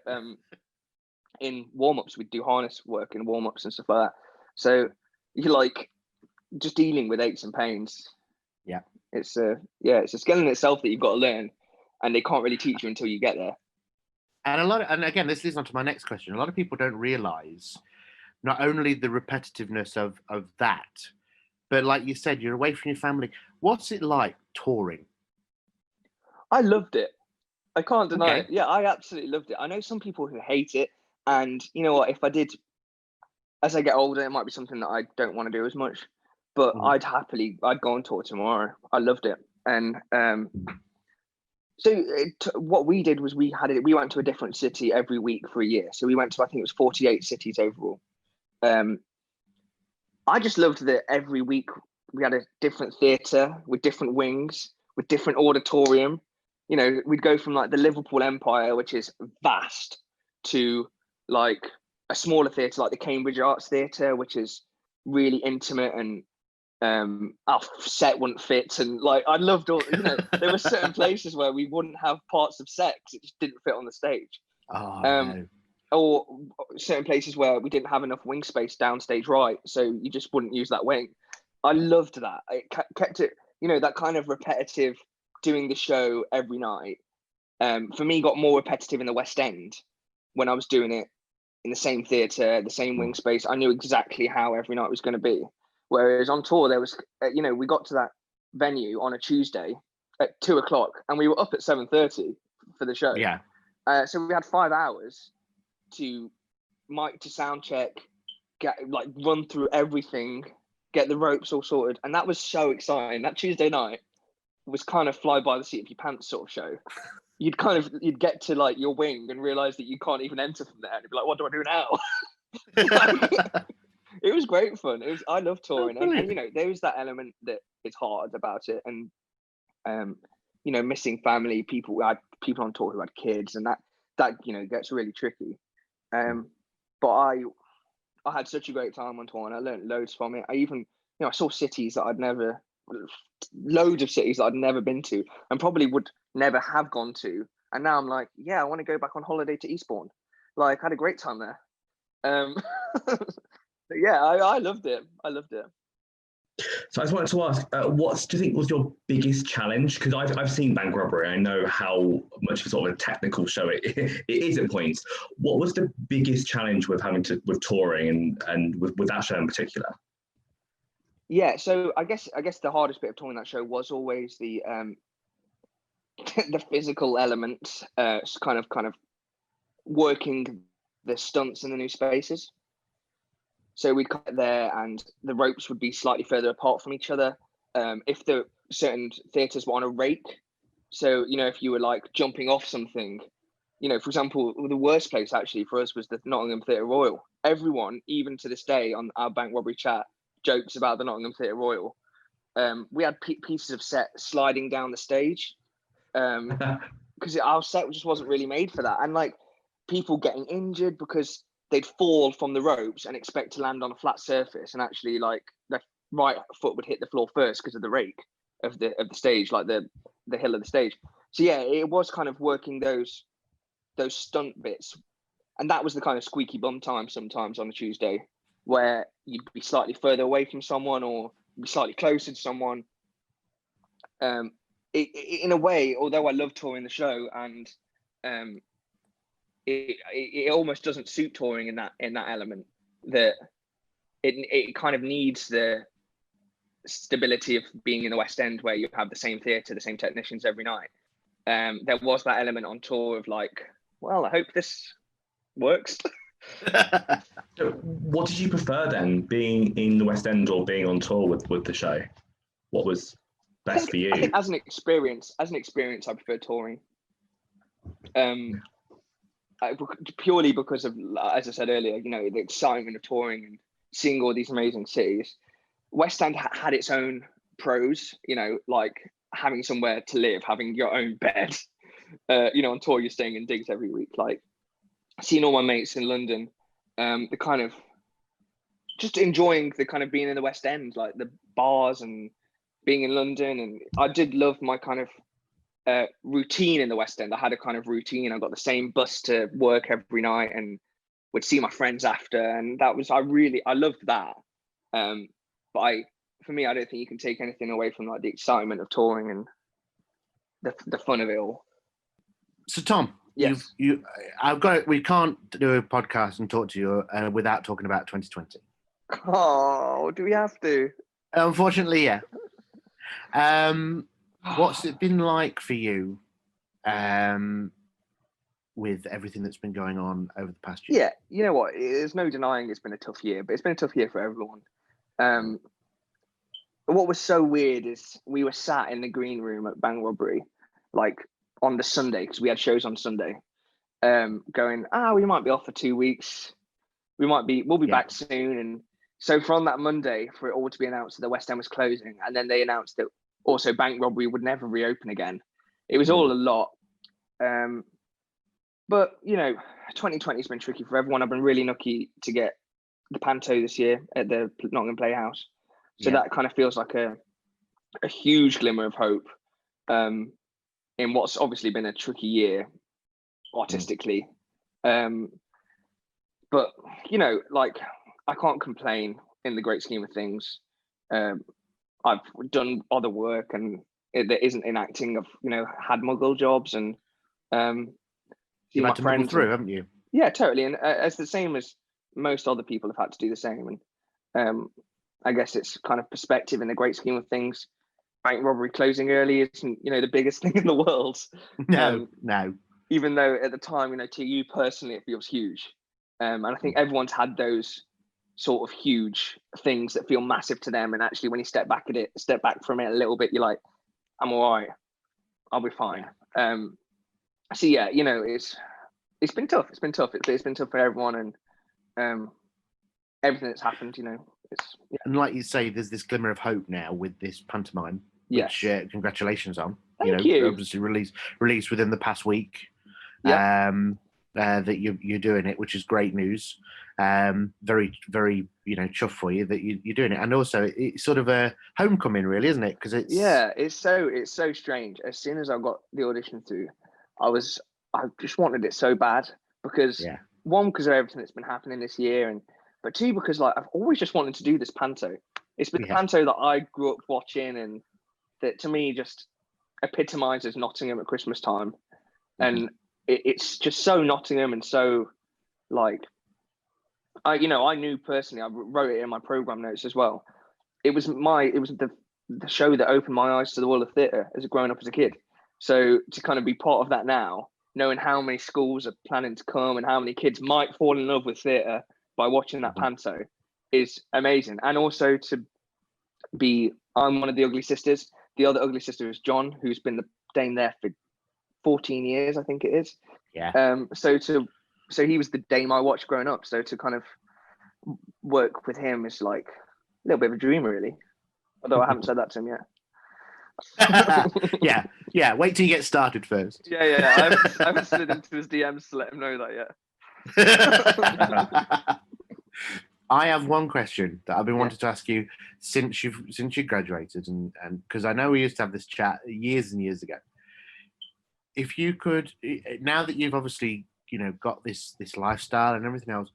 In warm-ups, we'd do harness work in warm-ups and stuff like that. So you're like just dealing with aches and pains. Yeah. It's a skill in itself that you've got to learn, and they can't really teach you until you get there. And again, this leads on to my next question. A lot of people don't realize not only the repetitiveness of that, but like you said, you're away from your family. What's it like touring? I loved it. I can't deny it. Yeah, I absolutely loved it. I know some people who hate it, and you know what? If I did, as I get older, it might be something that I don't want to do as much. But I'd go on tour tomorrow. I loved it, and what we did was we went to a different city every week for a year. So we went to, I think it was 48 cities overall. I just loved that every week we had a different theatre with different wings, with different auditorium. You know, we'd go from like the Liverpool Empire, which is vast, to like a smaller theatre like the Cambridge Arts Theatre, which is really intimate, and our set wouldn't fit. And like, I loved all, you know, there were certain places where we wouldn't have parts of set because it just didn't fit on the stage. No. Or certain places where we didn't have enough wing space downstage right, so you just wouldn't use that wing. I loved that. It kept it, you know, that kind of repetitive doing the show every night. For me, got more repetitive in the West End when I was doing it in the same theatre, the same wing space. I knew exactly how every night was going to be. Whereas on tour, there was, you know, we got to that venue on a Tuesday at 2:00, and we were up at 7:30 for the show. Yeah. So we had 5 hours to mic to sound check, run through everything, get the ropes all sorted, and that was so exciting. That Tuesday night was kind of fly by the seat of your pants sort of show. You'd get to like your wing and realize that you can't even enter from there, and you'd be like, what do I do now? It was great fun. I love touring, and you know, there was that element that is hard about it, and you know, missing family. People on tour who had kids, and that you know gets really tricky. But I had such a great time on tour, and I learned loads from it. I even, you know, I saw cities that loads of cities that I'd never been to, and probably would never have gone to. And now I'm like, yeah, I want to go back on holiday to Eastbourne. Like, I had a great time there. Yeah, I loved it. So I just wanted to ask, what do you think was your biggest challenge? Because I've seen Bank Robbery. I know how much of a sort of a technical show it is at points. What was the biggest challenge with touring and with that show in particular? Yeah, so I guess the hardest bit of touring that show was always the the physical element, kind of working the stunts in the new spaces. So we'd cut there, and the ropes would be slightly further apart from each other. If the certain theatres were on a rake, so you know, if you were like jumping off something, you know, for example, the worst place actually for us was the Nottingham Theatre Royal. Everyone, even to this day, on our Bank Robbery chat, jokes about the Nottingham Theatre Royal. We had pieces of set sliding down the stage because our set just wasn't really made for that, and like people getting injured because they'd fall from the ropes and expect to land on a flat surface, and actually like their right foot would hit the floor first because of the rake of the stage, like the hill of the stage. So yeah, it was kind of working those stunt bits, and that was the kind of squeaky bum time sometimes on a Tuesday, where you'd be slightly further away from someone or be slightly closer to someone. In a way, although I love touring the show, and it almost doesn't suit touring in that element, that it kind of needs the stability of being in the West End, where you have the same theatre, the same technicians every night. There was that element on tour of like, well, I hope this works. So what did you prefer then, being in the West End or being on tour with the show? what was best for you? I think as an experience, I prefer touring. Purely because of, as I said earlier, you know, the excitement of touring and seeing all these amazing cities. West End had its own pros, you know, like having somewhere to live, having your own bed. You know, on tour you're staying in digs every week. Like seeing all my mates in London, the kind of just enjoying the kind of being in the West End, like the bars and being in London. And I did love my kind of routine in the West End. I had a kind of routine. I got the same bus to work every night and would see my friends after, and that was I loved that. But for me, I don't think you can take anything away from like the excitement of touring and the fun of it all. So Tom, yes, we can't do a podcast and talk to you without talking about 2020. Oh, do we have to? Unfortunately, yeah. What's it been like for you with everything that's been going on over the past year? Yeah, you know what? There's no denying it's been a tough year, but it's been a tough year for everyone. What was so weird is we were sat in the green room at Bank Robbery, like on the Sunday, because we had shows on Sunday, going, we might be off for 2 weeks. We'll be back soon. And so from that Monday, for it all to be announced that the West End was closing, and then they announced that also Bank Robbery would never reopen again. It was all a lot. But, you know, 2020 has been tricky for everyone. I've been really lucky to get the Panto this year at the Nottingham Playhouse. So that kind of feels like a huge glimmer of hope in what's obviously been a tricky year artistically. But, you know, like, I can't complain in the great scheme of things. I've done other work and there isn't in acting. I've, you know, had muggle jobs and you've had to muggle through, haven't you? Yeah, totally. And it's the same as most other people have had to do the same. And I guess it's kind of perspective in the great scheme of things. Bank Robbery closing early isn't, you know, the biggest thing in the world. No. Even though at the time, you know, to you personally, it feels huge. And I think everyone's had those sort of huge things that feel massive to them. And actually, when you step back from it a little bit, you're like, I'm all right. I'll be fine. So yeah, you know, it's been tough. It's been tough. It's been tough for everyone, and everything that's happened, you know. And like you say, there's this glimmer of hope now with this pantomime, which congratulations on. Thank you. Obviously released within the past week. Yep. That you're doing it, which is great news. Very, very, you know, chuffed for you that you're doing it, and also it's sort of a homecoming, really, isn't it? Because it's so strange. As soon as I got the audition through, I just wanted it so bad because one, because of everything that's been happening this year, but two, because like I've always just wanted to do this panto. It's been the panto that I grew up watching, and that to me just epitomizes Nottingham at Christmas time, and it's just so Nottingham and so like I knew personally. I wrote it in my program notes as well. It was the show that opened my eyes to the world of theatre as growing up as a kid. So to kind of be part of that now, knowing how many schools are planning to come and how many kids might fall in love with theatre by watching that panto is amazing. And also I'm one of the Ugly Sisters. The other Ugly Sister is John, who's been the Dane there for 14 years, I think it is. Yeah. So he was the Dame I watched growing up. So to kind of work with him is like a little bit of a dream, really. Although I haven't said that to him yet. Yeah. Wait till you get started first. Yeah. I haven't slid into his DMs to let him know that yet. I have one question that I've been wanting to ask you since you graduated, and because I know we used to have this chat years and years ago. If you could, now that you've obviously, you know, got this lifestyle and everything else,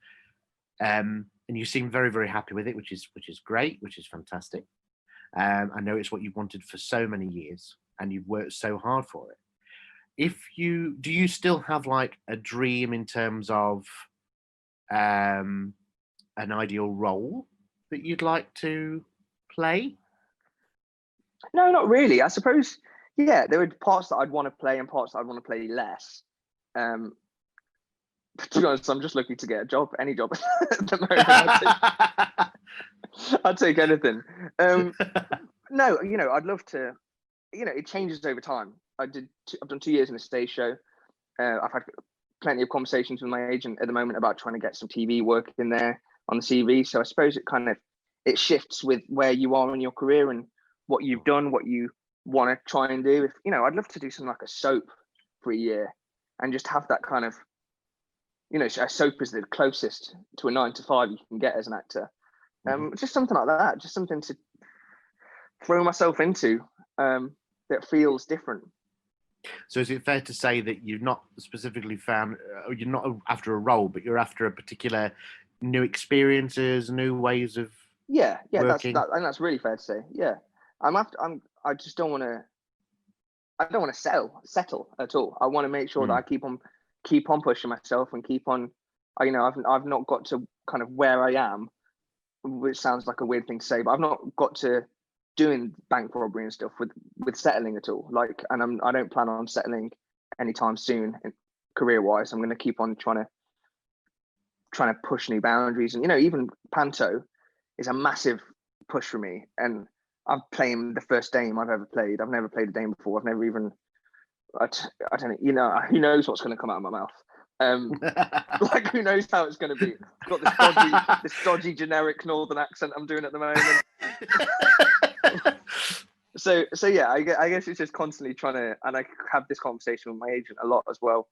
and you seem very, very happy with it, which is great, which is fantastic. I know it's what you've wanted for so many years, and you've worked so hard for it. Do you still have like a dream in terms of an ideal role that you'd like to play? No, not really. I suppose, yeah, there are parts that I'd want to play and parts that I'd want to play less. To be honest, I'm just looking to get a job, any job at the moment. I'd take anything. No, I'd love to. It changes over time. I've done 2 years in a stage show. I've had plenty of conversations with my agent at the moment about trying to get some TV work in there on the CV. So I suppose it shifts with where you are in your career and what you've done, what you want to try and do. If I'd love to do something like a soap for a year and just have that kind of, a soap is the closest to a 9 to 5 you can get as an actor. Just something like that, just something to throw myself into that feels different. So is it fair to say that you've not specifically found, you're not after a role, but you're after a particular new experiences, new ways of working? That's really fair to say. Yeah, I just don't want to. I don't want to settle at all. I want to make sure that I keep on pushing myself and keep on. I've not got to kind of where I am, which sounds like a weird thing to say, but I've not got to doing bank robbery and stuff with settling at all. And I don't plan on settling anytime soon, career wise. I'm going to keep on trying to push new boundaries, and even Panto is a massive push for me. And I'm playing the first Dame I've ever played. I've never played a Dame before. I've never even. I don't know. Who knows what's going to come out of my mouth? Who knows how it's going to be? I've got this dodgy generic northern accent I'm doing at the moment. So yeah, I guess it's just constantly trying to, and I have this conversation with my agent a lot as well.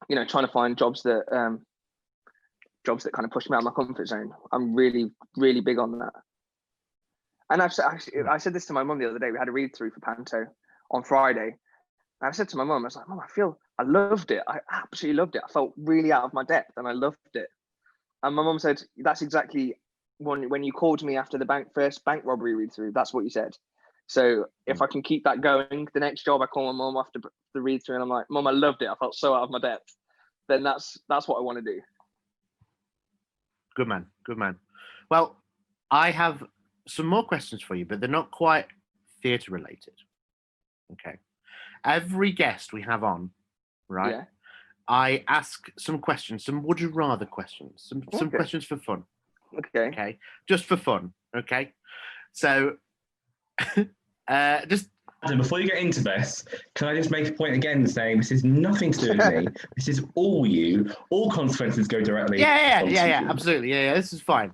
Trying to find jobs that kind of push me out of my comfort zone. I'm really, really big on that. And I said this to my mum the other day. We had a read through for Panto on Friday. And I said to my mum, I was like, Mum, I loved it. I absolutely loved it. I felt really out of my depth and I loved it. And my mum said, that's exactly when you called me after the first bank robbery read through, that's what you said. So if I can keep that going, the next job I call my mum after the read through and I'm like, Mum, I loved it. I felt so out of my depth. Then that's what I want to do. Good man. Well, I have some more questions for you, but they're not quite theatre related. Okay. Every guest we have on, right? Yeah. I ask some questions, some would you rather questions, some questions for fun. Okay. Just for fun. Okay. So just before you get into this, can I just make a point again saying this is nothing to do with me. This is all you. All consequences go directly. Yeah, absolutely. Yeah, this is fine.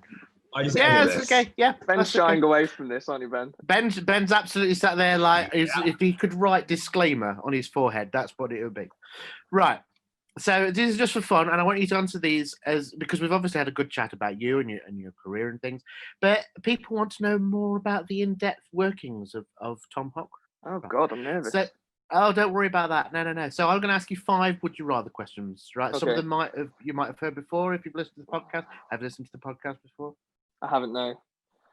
It's okay. Yeah, Ben's shying away from this, aren't you, Ben? Ben's absolutely sat there like if he could write disclaimer on his forehead, that's what it would be. Right. So this is just for fun, and I want you to answer these because we've obviously had a good chat about you and your career and things, but people want to know more about the in-depth workings of Tom Hopcroft. Oh God, I'm nervous. So, don't worry about that. No. So I'm going to ask you 5 would you rather questions, right? Okay. Some of them you might have heard before if you've listened to the podcast. Have you listened to the podcast before? I haven't, no.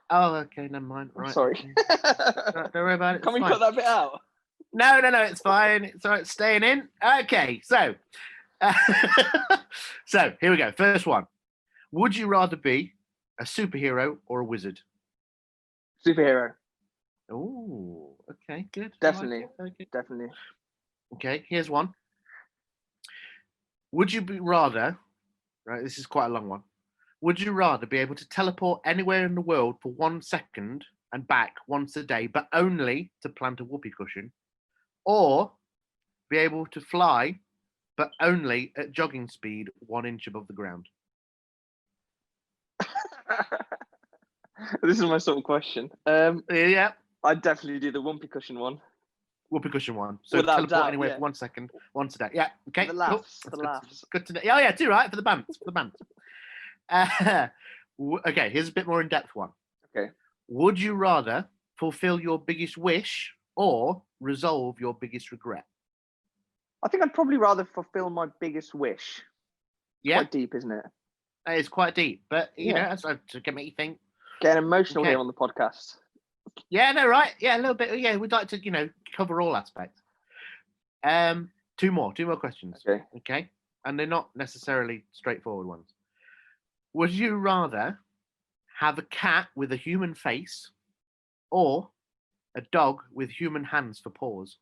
Oh, okay, never mind. Right. Sorry. Don't worry about it. Can we cut that bit out? No, it's fine. It's all right, staying in. Okay, so so here we go. First one. Would you rather be a superhero or a wizard? Superhero. Oh, okay, good. Definitely. Definitely. Okay, here's one. Would you rather, right, this is quite a long one. Would you rather be able to teleport anywhere in the world for 1 second and back once a day, but only to plant a whoopee cushion, or be able to fly, but only at jogging speed 1 inch above the ground? This is my sort of question. Yeah. I'd definitely do the whoopee cushion one. Whoopee cushion one. So without teleport doubt, anywhere for 1 second, once a day. Yeah. Okay. For the laughs. Cool. For the laughs. Good to know. Oh yeah, too right for the bands. Okay, here's a bit more in-depth one. Okay. Would you rather fulfill your biggest wish or resolve your biggest regret? I think I'd probably rather fulfill my biggest wish. It's quite deep, isn't it? It's quite deep, but you know, that's to make you think. Getting emotional here on the podcast. Yeah, no, right. Yeah, a little bit. Yeah, we'd like to, cover all aspects. 2 more questions. Okay. And they're not necessarily straightforward ones. Would you rather have a cat with a human face or a dog with human hands for paws?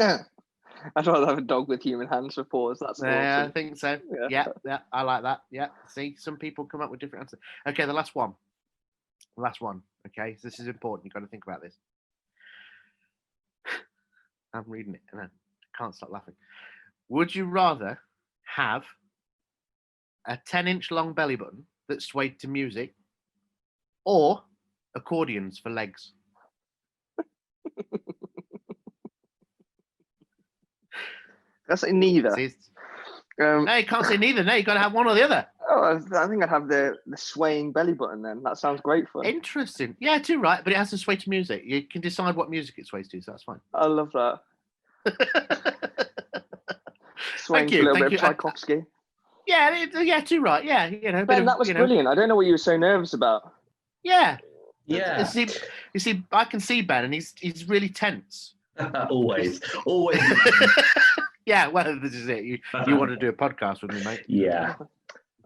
I'd rather have a dog with human hands for paws. That's awesome. I think so. Yeah, I like that. Yeah. See, some people come up with different answers. Okay, the last one. Last one. Okay, so this is important. You've got to think about this. I'm reading it and I can't stop laughing. Would you rather have a 10-inch long belly button that swayed to music, or accordions for legs? That's neither. No, you can't say neither. No, you got to have one or the other. Oh, I think I'd have the swaying belly button then. That sounds great fun. Interesting. Yeah, too right, but it has to sway to music. You can decide what music it sways to, so that's fine. I love that. Swaying to a little bit of Tchaikovsky. Yeah, too right. Yeah, Ben, that was brilliant. I don't know what you were so nervous about. Yeah. Yeah. You see, I can see Ben, and he's really tense. always. Yeah, well, this is it. You want to do a podcast with me, mate? Yeah.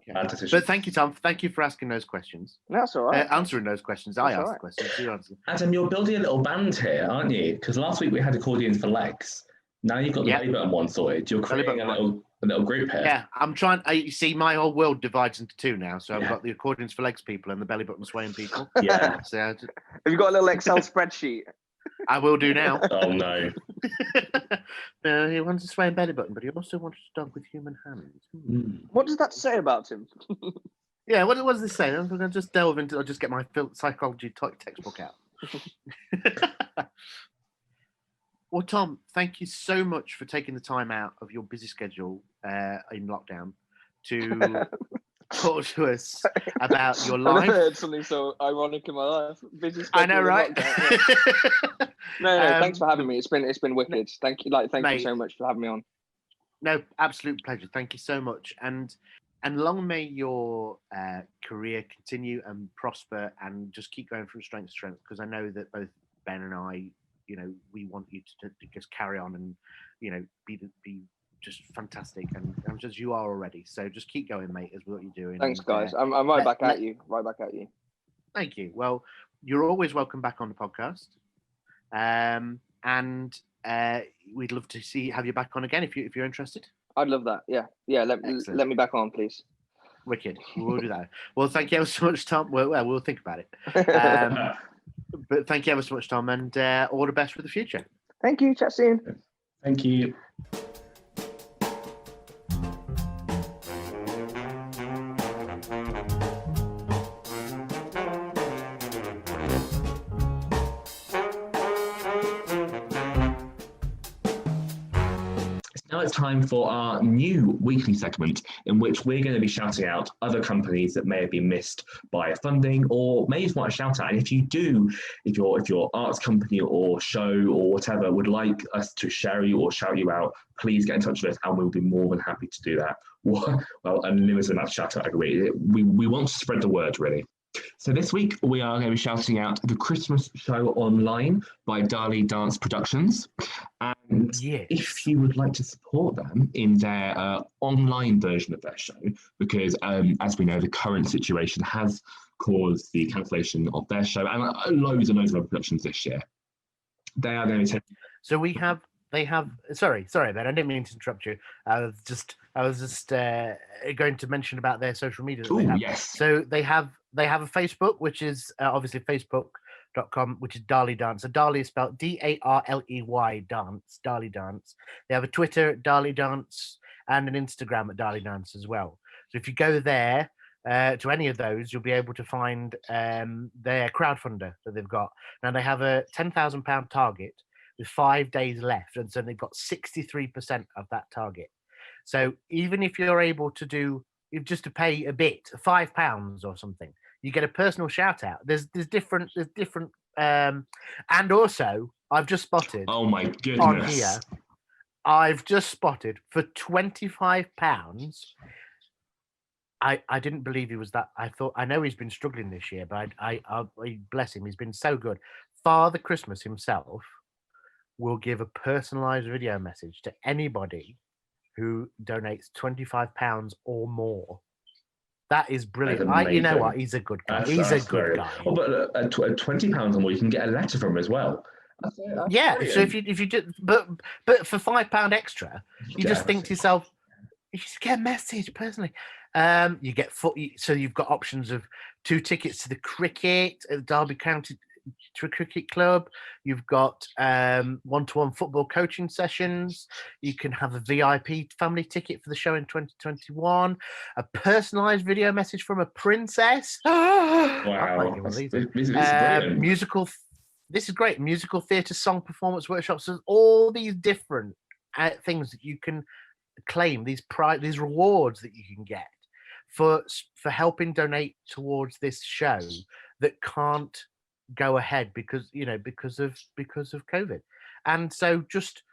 Okay. But thank you, Tom. Thank you for asking those questions. That's all right. Answering those questions. I asked the questions. You answered. Adam, you're building a little band here, aren't you? Because last week we had accordions for legs. Now you've got the belly button one sorted. You're creating a little group here. Yeah, I'm trying. You see, my whole world divides into two now. So I've got the accordions for legs people and the belly button swaying people. Yeah. So have you got a little Excel spreadsheet? I will do now. Oh no. He wants a swaying belly button, but he also wants a dog with human hands. What does that say about him? Yeah, what does this say? I'm going to just delve into. I'll just get my psychology textbook out. Well, Tom, thank you so much for taking the time out of your busy schedule in lockdown to talk to us about your life. I've never heard something so ironic in my life. Busy schedule. I know, right? No, thanks for having me. It's been wicked. Thank you, thank you so much for having me on. No, absolute pleasure. Thank you so much, and long may your career continue and prosper, and just keep going from strength to strength. Because I know that both Ben and I, we want you to just carry on and be just fantastic, and just you are already. So just keep going, mate, as what you're doing. Thanks, guys. I'm right back at you. Right back at you. Thank you. Well, you're always welcome back on the podcast, and we'd love to have you back on again if you're interested. I'd love that. Yeah. Let me back on, please. Wicked. We'll do that. Well, thank you ever so much, Tom. Well, we'll think about it. But thank you ever so much, Tom, and all the best for the future. Thank you. Chat soon. Thank you. Now it's time for our new weekly segment in which we're going to be shouting out other companies that may have been missed by funding or may just want to shout out. And if you do, if your arts company or show or whatever would like us to share you or shout you out, please get in touch with us and we'll be more than happy to do that. Well, unlimited amount of shout out every week. We want to spread the word, really. So this week we are going to be shouting out The Christmas Show Online by Dali Dance Productions. And if you would like to support them in their online version of their show, because as we know, the current situation has caused the cancellation of their show and loads and loads of other productions this year. They are going to take... So they have sorry Ben, I didn't mean to interrupt you. I was just going to mention about their social media that they have. Yes. So they have a Facebook, which is obviously facebook.com, which is Dali Dance. So Dali is spelled Darley Dance, Dali Dance. They have a Twitter at Dali Dance and an Instagram at Dali Dance as well. So if you go there to any of those, you'll be able to find their crowdfunder that they've got. Now they have a £10,000 target with 5 days left, and so they've got 63% of that target. So even if you're able to do, just to pay a bit, £5 or something, you get a personal shout out. There's different, and also I've just spotted. Oh my goodness! On here, I've just spotted for £25. I didn't believe he was that. I know he's been struggling this year, but I bless him. He's been so good. Father Christmas himself will give a personalized video message to anybody who donates £25 or more. That is brilliant. You know what? He's a good guy. He's a good guy. Oh, but at £20 or more, you can get a letter from him as well. That's yeah. brilliant. So if you do, but for £5 extra, you just think to yourself, you just get a message personally. You get so you've got options of 2 tickets to the cricket at the Derby County Cricket Club. You've got one-to-one football coaching sessions. You can have a VIP family ticket for the show in 2021. A personalised video message from a princess. Wow, this is brilliant. Musical. This is great. Musical theatre, song performance workshops. There's all these different things that you can claim. These rewards that you can get for helping donate towards this show that can't go ahead because of COVID. And so just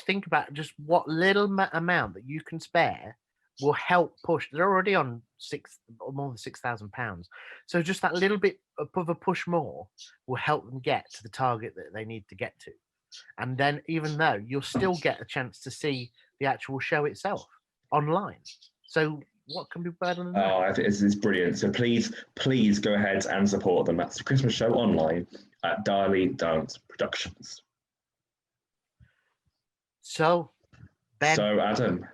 think about just what little amount that you can spare will help push. They're already on more than £6,000. So just that little bit of a push more will help them get to the target that they need to get to. And then even though you'll still get a chance to see the actual show itself online. So what can be better than that? Oh, I think this is brilliant. So please go ahead and support them. That's the Christmas show online at Darley Dance Productions. So, Ben. So, Adam.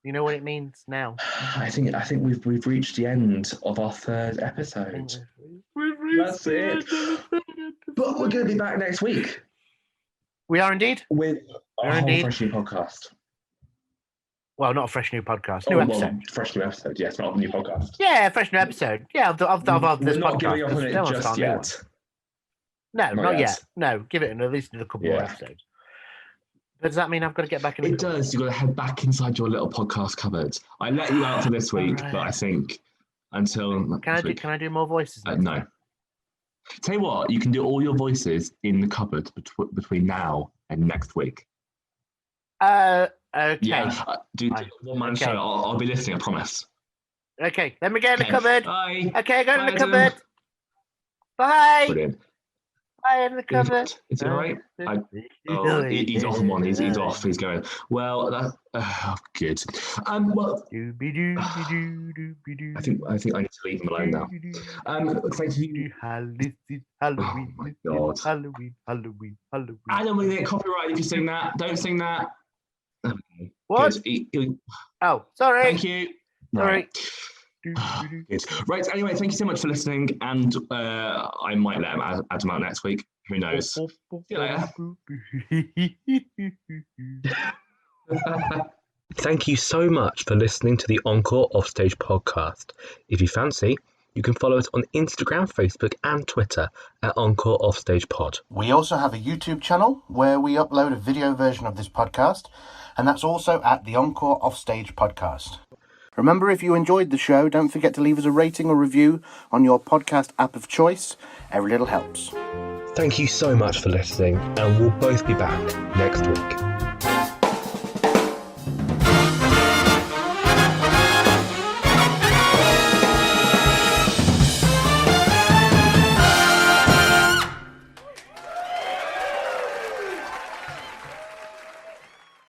You know what it means now? I think we've reached the end of our 3rd episode. That's it. But we're going to be back next week. We are indeed. With a whole fresh new podcast. Well, not a fresh new podcast. New episode. Fresh new episode. Yes, not a new podcast. Yeah, fresh new episode. Yeah, of this We're not podcast. giving up on it just yet. No, not yet. No, give it at least a couple more episodes. But does that mean I've got to get back in? It does. You've got to head back inside your little podcast cupboard. I let you out for this week, but I think until can I do more voices? No. Tell you what, you can do all your voices in the cupboard between now and next week. Okay. Yeah, do one man show. I'll be listening, I promise. Okay, let me get in the cupboard. Bye. Okay, go in the cupboard. Bye. Brilliant. Bye in the cupboard. Is it all right? He's off on one. He's off. He's going. Well, good. Well, I think I need to leave him alone now. Thank you. Halloween. Oh my God. Halloween. I don't want to get copyright if you sing that. Don't sing that. What? Oh, sorry. Thank you. Sorry. Good. Right. Anyway, thank you so much for listening, and I might let Adam out next week. Who knows? See you later. Thank you so much for listening to the Encore Offstage podcast. If you fancy, you can follow us on Instagram, Facebook, and Twitter at Encore Offstage Pod. We also have a YouTube channel where we upload a video version of this podcast, and that's also at the Encore Offstage podcast. Remember, if you enjoyed the show, don't forget to leave us a rating or review on your podcast app of choice. Every little helps. Thank you so much for listening, and we'll both be back next week.